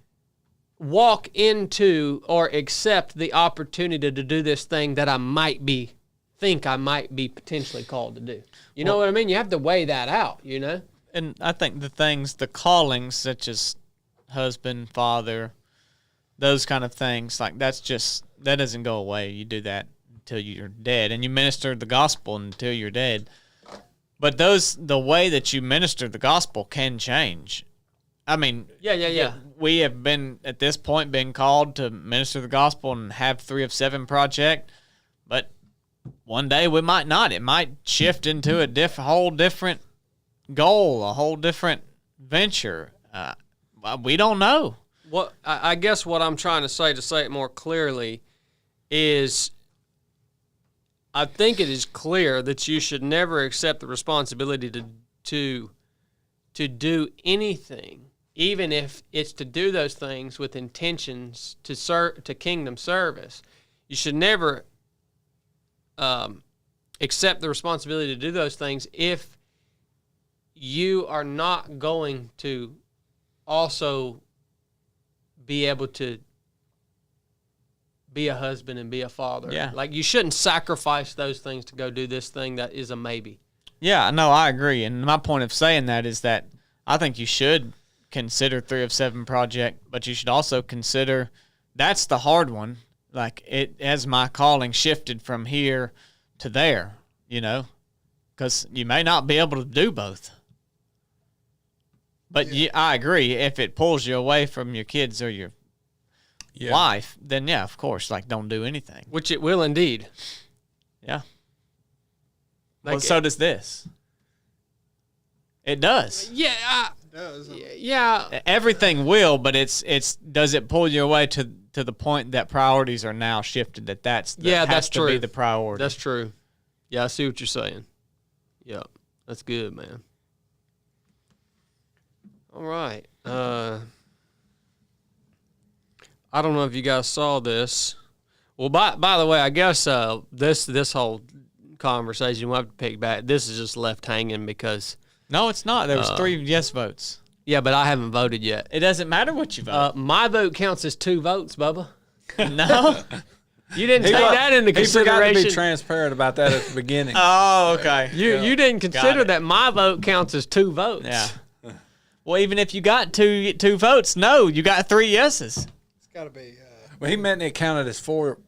walk into or accept the opportunity to do this thing that I might be potentially called to do? You know what I mean? You have to weigh that out, And I think the callings such as husband, father, those kind of things, like that doesn't go away. You do that until you're dead, and you minister the gospel until you're dead. But the way that you minister the gospel can change. I mean, yeah. We have been, at this point, been called to minister the gospel and have 3 of 7 Project, but one day we might not. It might shift into a whole different goal, a whole different venture. We don't know. What I guess what I'm trying to say it more clearly, is I think it is clear that you should never accept the responsibility to do anything, even if it's to do those things with intentions to kingdom service. You should never accept the responsibility to do those things if you are not going to also be able to be a husband and be a father. Yeah. Like, you shouldn't sacrifice those things to go do this thing that is a maybe. Yeah, no, I agree. And my point of saying that is that I think you should consider 3 of 7 Project, but you should also consider that's the hard one. Like, it has my calling shifted from here to there, because you may not be able to do both. But I agree. If it pulls you away from your kids or your life, then of course, like, don't do anything. Which it will indeed. Yeah. Like, well, so does this. It does. Yeah. It does. Yeah. Everything will, but it's does it pull you away to the point that priorities are now shifted? That's true. To be the priority. That's true. Yeah, I see what you're saying. Yeah, that's good, man. All right. I don't know if you guys saw this. Well, by the way, I guess this whole conversation, we'll have to pick back. This is just left hanging because... No, it's not. There was 3 yes votes. Yeah, but I haven't voted yet. It doesn't matter what you vote. My vote counts as 2 votes, Bubba. No. You didn't take that into consideration. He forgot to be transparent about that at the beginning. Oh, okay. You didn't consider that my vote counts as 2 votes. Yeah. Well, even if you got two votes, no, you got 3 yeses. It's got to be. Well, he meant it counted as 4.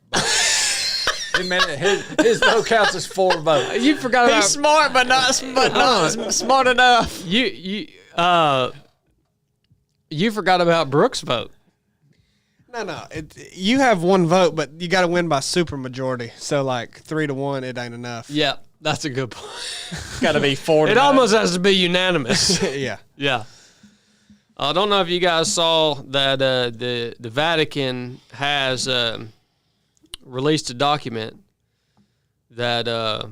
His vote counts as 4 votes. You forgot about He's smart, but not smart enough. you forgot about Brooks' vote. No. You have 1 vote, but you got to win by super majority. So like 3-1, it ain't enough. Yeah, that's a good point. Got to be 4. It almost has to be unanimous. Yeah. Yeah. I don't know if you guys saw that the Vatican has released a document that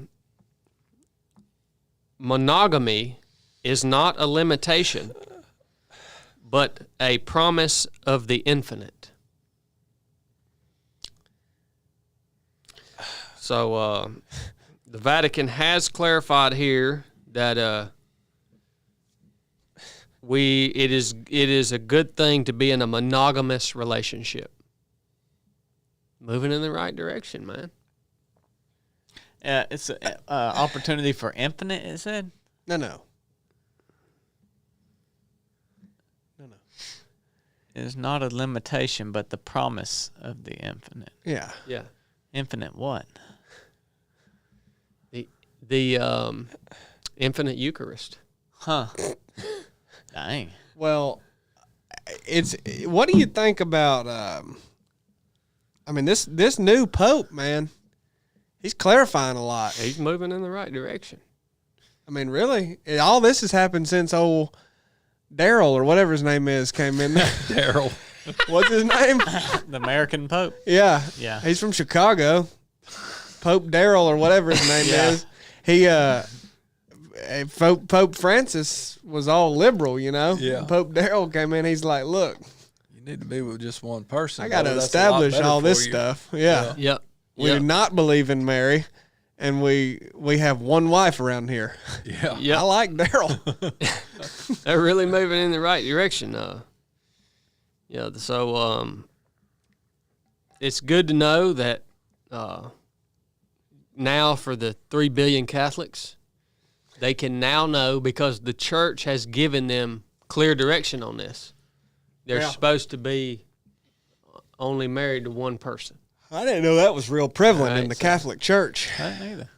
monogamy is not a limitation, but a promise of the infinite. So the Vatican has clarified here that it is a good thing to be in a monogamous relationship. Moving in the right direction, man. It's an opportunity for infinite, it said? No. It is not a limitation, but the promise of the infinite. Yeah. Yeah. Infinite what? The infinite Eucharist. Huh. Dang. Well, what do you think about this new pope, man? He's clarifying a lot. He's moving in the right direction. I mean, really? All this has happened since old Daryl or whatever his name is came in there. Daryl. What's his name? The American Pope. Yeah. Yeah. He's from Chicago. Pope Daryl or whatever his name Yeah. is. Pope Francis was all liberal, you know? Yeah. Pope Daryl came in, he's like, look, You need to be with just one person. I got to brother. That's a lot establish better all this for you. stuff. Yeah. Yep. We do not believe in Mary, and we have one wife around here. Yeah. Yep. I like Daryl. They're really moving in the right direction. Yeah. So it's good to know that now for the 3 billion Catholics, they can now know because the church has given them clear direction on this. They're Yeah. supposed to be only married to one person. I didn't know that was real prevalent Right, in the so- Catholic Church. I didn't either.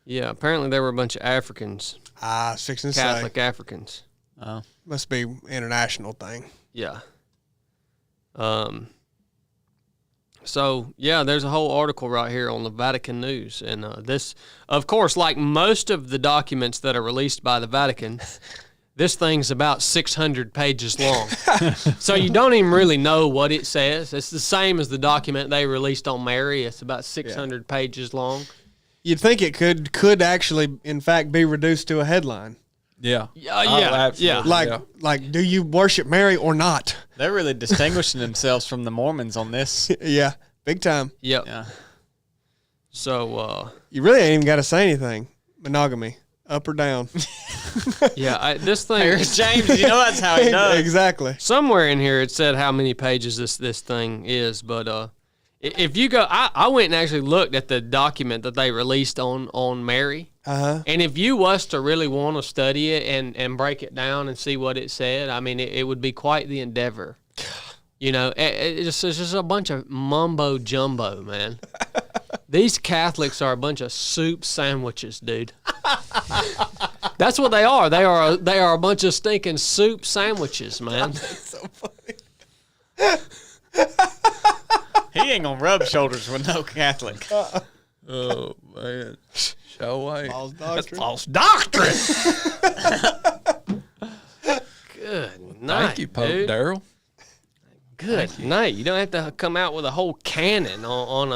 Yeah, apparently there were a bunch of Africans, I was fixing to say, Catholic Africans. Oh. must be international thing. Yeah. So, yeah, there's a whole article right here on the Vatican News. And this, of course, like most of the documents that are released by the Vatican, this thing's about 600 pages long. So you don't even really know what it says. It's the same as the document they released on Mary. It's about 600 pages long. You'd think it could actually, in fact, be reduced to a headline. Yeah. Yeah. Like, do you worship Mary or not? They're really distinguishing themselves from the Mormons on this. Yeah, big time. Yep. Yeah. So, You really ain't even got to say anything. Monogamy, up or down. yeah, this thing... There's James. You know that's how he does. Exactly. Somewhere in here it said how many pages this thing is, but if you go, I went and actually looked at the document that they released on Mary, and if you was to really want to study it and break it down and see what it said, I mean, it would be quite the endeavor. You know, it's just a bunch of mumbo jumbo, man. These Catholics are a bunch of soup sandwiches, dude. That's what they are. They are a bunch of stinking soup sandwiches, man. So funny. He ain't gonna rub shoulders with no Catholic. Oh man. Show way. False doctrine. False doctrine. Good night, Thank you, Pope dude. Daryl. Good night. You don't have to come out with a whole canon on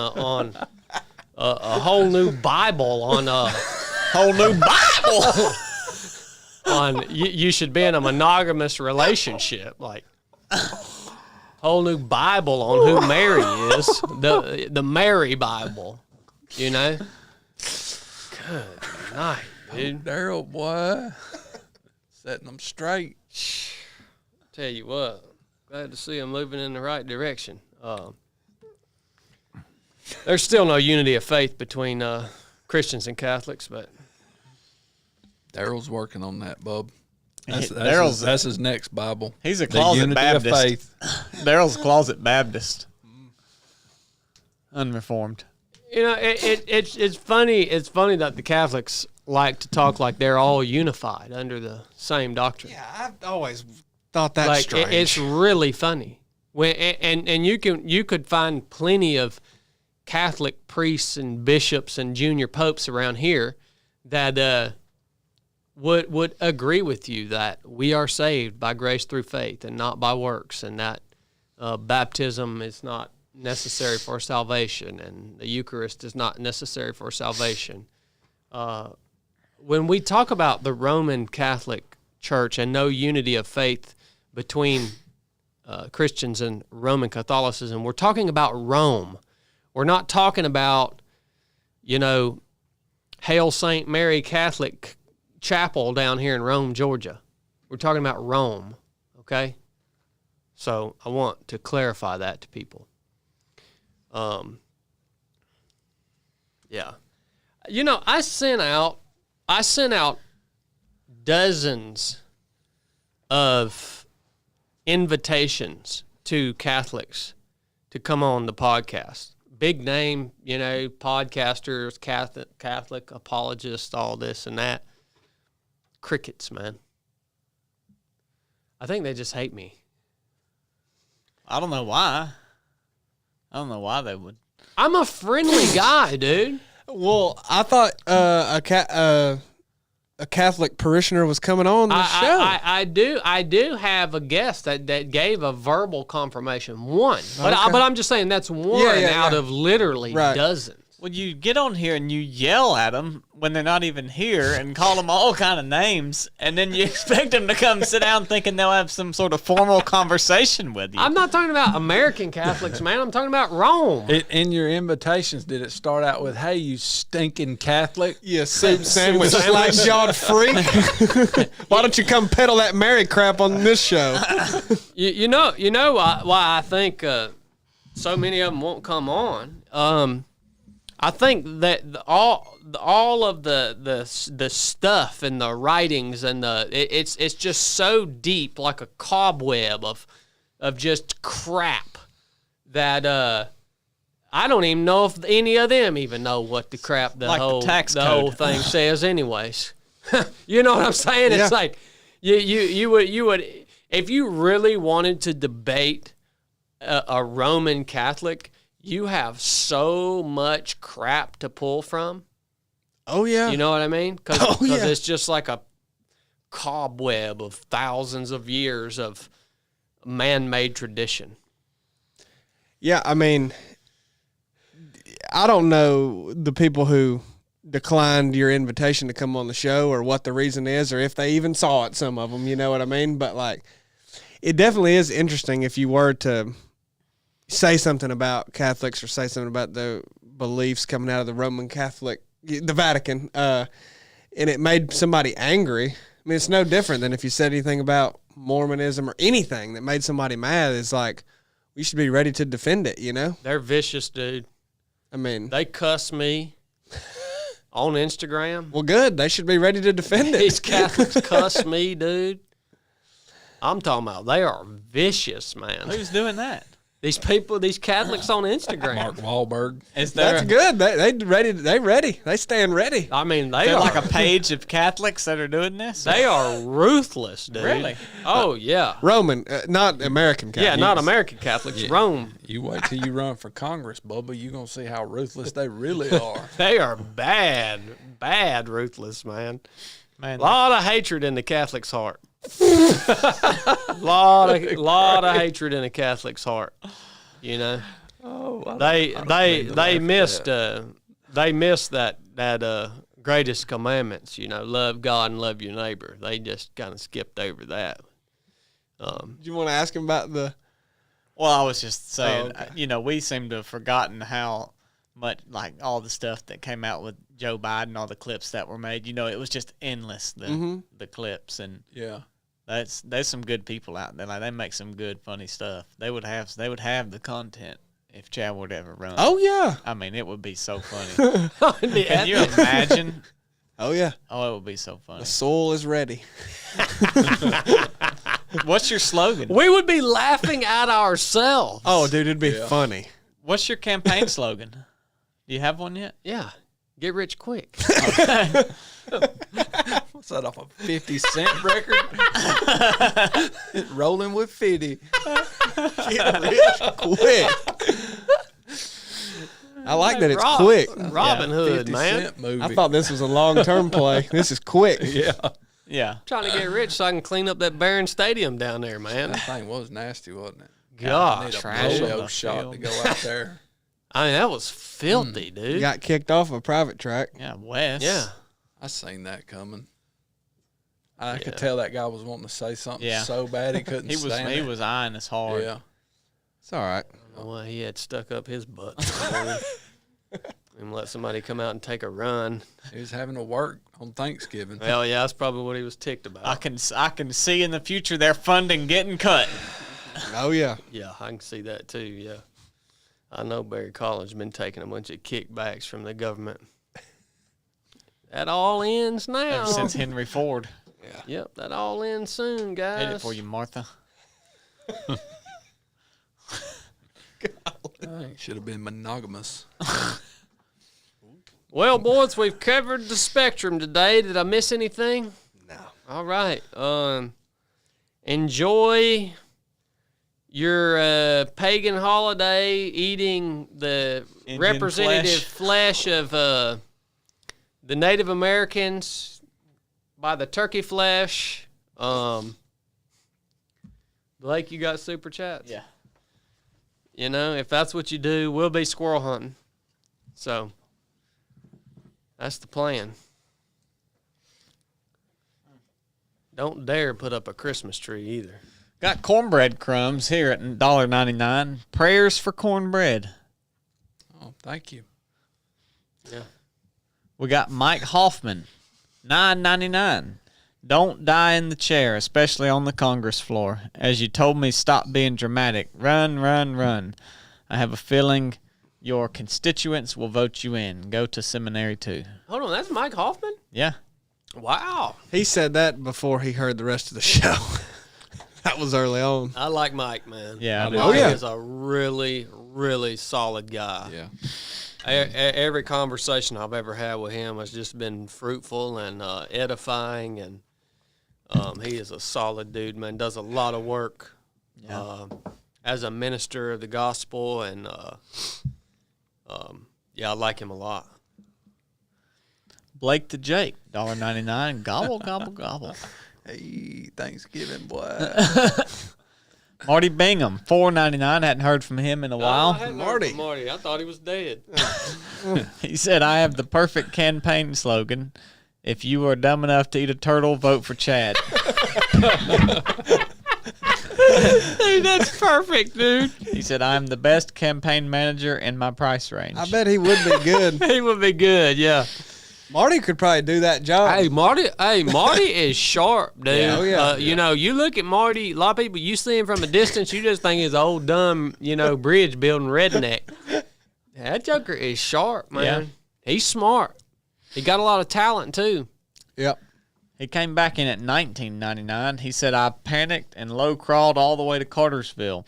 a whole new Bible on a Whole new Bible. on you should be in a monogamous relationship, like whole new Bible on who Mary is, the Mary Bible, you know. Good night, dude. Daryl, boy. Setting them straight. Tell you what, glad to see them moving in the right direction. There's still no unity of faith between Christians and Catholics, but Daryl's working on that, bub. That's Daryl's- his next Bible. He's a The closet unity Baptist. of faith. Daryl's a closet Baptist. Unreformed. You know, it's funny. It's funny that the Catholics like to talk like they're all unified under the same doctrine. Yeah, I've always thought that's Like strange. it's really funny. And you could find plenty of Catholic priests and bishops and junior popes around here that would agree with you that we are saved by grace through faith and not by works, and that baptism is not necessary for salvation, and the Eucharist is not necessary for salvation. When we talk about the Roman Catholic Church and no unity of faith between Christians and Roman Catholicism, we're talking about Rome. We're not talking about, Hail St. Mary Catholic Chapel down here in Rome, Georgia. We're talking about Rome, okay? So I want to clarify that to people. Yeah. I sent out dozens of invitations to Catholics to come on the podcast. Big name, podcasters, Catholic apologists, all this and that. Crickets, man. I think they just hate me. I don't know why. I don't know why they would. I'm a friendly guy, dude. Well, I thought a Catholic parishioner was coming on the show. I do have a guest that gave a verbal confirmation. One. But I'm just saying that's one out of literally dozens. Well, you get on here and you yell at them when they're not even here and call them all kind of names, and then you expect them to come sit down thinking they'll have some sort of formal conversation with you. I'm not talking about American Catholics, man. I'm talking about Rome. In your invitations, did it start out with, "Hey, you stinking Catholic"? Yeah, soup sandwich, slack-jawed freak. Why don't you come peddle that Mary crap on this show? You know why I think so many of them won't come on. I think that all of the stuff and the writings and it's just so deep, like a cobweb of just crap that I don't even know if any of them even know what the crap the whole thing says. Anyways, you know what I'm saying? It's like you would if you really wanted to debate a Roman Catholic. You have so much crap to pull from. Oh, yeah. You know what I mean? Because it's just like a cobweb of thousands of years of man-made tradition. Yeah, I mean, I don't know the people who declined your invitation to come on the show or what the reason is or if they even saw it, some of them, you know what I mean? But, it definitely is interesting if you were to say something about Catholics or say something about the beliefs coming out of the Roman Catholic, the Vatican, and it made somebody angry. I mean, it's no different than if you said anything about Mormonism or anything that made somebody mad. It's like, we should be ready to defend it, They're vicious, dude. I mean, they cuss me on Instagram. Well, good. They should be ready to defend it. These Catholics cuss me, dude. I'm talking about they are vicious, man. Who's doing that? These people, these Catholics on Instagram. Mark Wahlberg. That's good. They ready. They ready. They stand ready. I mean, they're like a page of Catholics that are doing this. They are ruthless, dude. Really? Oh yeah. Roman, not American Catholics. Yeah, not American Catholics. Yeah. Rome. You wait till you run for Congress, Bubba. You're gonna see how ruthless they really are. They are bad, ruthless, man. Man, a lot of hatred in the Catholic's heart. lot of hatred in a Catholic's heart. They missed that greatest commandments. Love God and love your neighbor. They just kind of skipped over that. Do you want to ask him about the? Well, I was just saying, okay. We seem to have forgotten how much, all the stuff that came out with Joe Biden, all the clips that were made. It was just endless. The clips and yeah. There's some good people out there. They make some good, funny stuff. They would have the content if Chad would ever run. Oh yeah. I mean, it would be so funny. Can you imagine? Oh yeah. Oh, it would be so funny. The soul is ready. What's your slogan? We would be laughing at ourselves. Oh, dude, it'd be funny. What's your campaign slogan? Do you have one yet? Yeah. Get rich quick. What's that off a 50 Cent record? Rolling with 50. Get rich quick. I like that it's quick. Robin Hood, 50 man. Cent movie. I thought this was a long-term play. This is quick. Yeah. Yeah. Trying to get rich so I can clean up that Barron Stadium down there, man. That thing was nasty, wasn't it? Gosh, Need a trash on polio the shot field. to go out there. I mean, that was filthy, dude. Got kicked off a private track. Yeah, Wes. Yeah. I seen that coming. I could tell that guy was wanting to say something so bad he couldn't He was stand it. eyeing us hard. Yeah. It's all right. Well, he had stuck up his butt this morning and let somebody come out and take a run. He was having to work on Thanksgiving. Well, yeah, that's probably what he was ticked about. I can see in the future their funding getting cut. Oh, yeah. Yeah, I can see that too. Yeah, I know Barry Collins been taking a bunch of kickbacks from the government. That all ends now. Ever since Henry Ford. Yep, that all ends soon, guys. Hate it for you, Martha. Should have been monogamous. Well, boys, we've covered the spectrum today. Did I miss anything? No. All right. Enjoy your pagan holiday, eating the Indian representative flesh of the Native Americans by the turkey flesh. Blake, you got super chats? Yeah. You know, if that's what you do, we'll be squirrel hunting. So that's the plan. Don't dare put up a Christmas tree either. Got cornbread crumbs here at $1.99. Prayers for cornbread. Oh, thank you. Yeah. We got Mike Hoffman, $9.99. Don't die in the chair, especially on the Congress floor. As you told me, stop being dramatic. Run, run, run. I have a feeling your constituents will vote you in. Go to seminary too. Hold on, that's Mike Hoffman? Yeah. Wow. He said that before he heard the rest of the show. That was early on. I like Mike, man. Yeah, I do. Mike Oh, yeah. is a really, really solid guy. Yeah. Every conversation I've ever had with him has just been fruitful and edifying, and he is a solid dude, man. Does a lot of work as a minister of the gospel, and I like him a lot. Blake the Jake, $1.99. Gobble, gobble, gobble. Hey, Thanksgiving, boy. Marty Bingham, $4.99. Hadn't heard from him in a while. Marty. I thought he was dead. He said, I have the perfect campaign slogan. If you are dumb enough to eat a turtle, vote for Chad. Dude, that's perfect, dude. He said, I'm the best campaign manager in my price range. I bet he would be good. He would be good, yeah. Marty could probably do that job. Hey, Marty is sharp, dude. Yeah, oh, yeah. You know, you look at Marty, a lot of people, you see him from a distance, you just think he's an old, dumb, bridge building redneck. That joker is sharp, man. Yeah. He's smart. He got a lot of talent, too. Yep. He came back in at $19.99. He said, I panicked and low crawled all the way to Cartersville.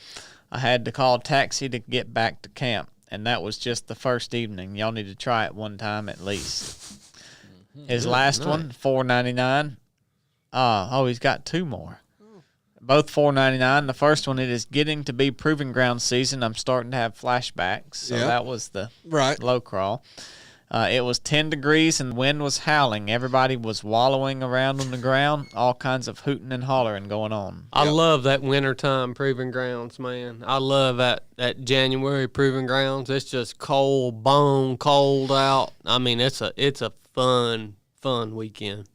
I had to call a taxi to get back to camp, and that was just the first evening. Y'all need to try it one time at least. His last one, $4.99. He's got two more. Both $4.99. The first one, it is getting to be proving ground season. I'm starting to have flashbacks. So that was the low crawl. It was 10 degrees and the wind was howling. Everybody was wallowing around on the ground. All kinds of hooting and hollering going on. I love that wintertime proving grounds, man. I love that January proving grounds. It's just cold out. I mean, it's a fun weekend.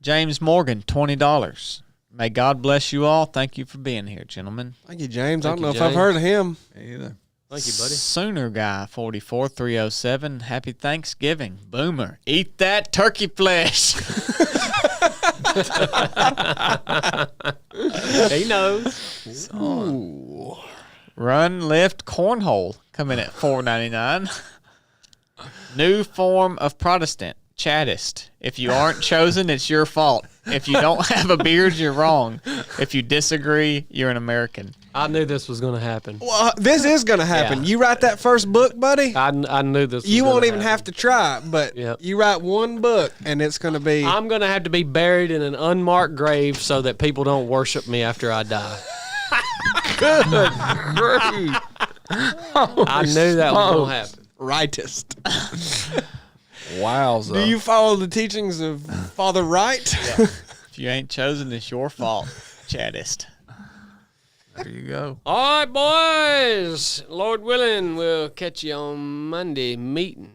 James Morgan, $20. May God bless you all. Thank you for being here, gentlemen. Thank you, James. I Thank don't know you, if I've James. heard of him. Me either. Thank you, buddy. Sooner Guy, 44307. Happy Thanksgiving. Boomer, eat that turkey flesh. He knows. Ooh. Run, lift, cornhole coming at $4.99. New form of Protestant, Chaddist. If you aren't chosen, it's your fault. If you don't have a beard, you're wrong. If you disagree, you're an American. I knew this was going to happen. Well, this is going to happen. Yeah. You write that first book, buddy. I knew this. Was You won't gonna even happen. have to try it, but Yep. you write one book, and it's going to be. I'm going to have to be buried in an unmarked grave so that people don't worship me after I die. I knew that was going to happen. rightist. Wowza. Do you follow the teachings of Father Wright? If you ain't chosen, it's your fault, Chaddist. There you go. All right, boys. Lord willing, we'll catch you on Monday meeting.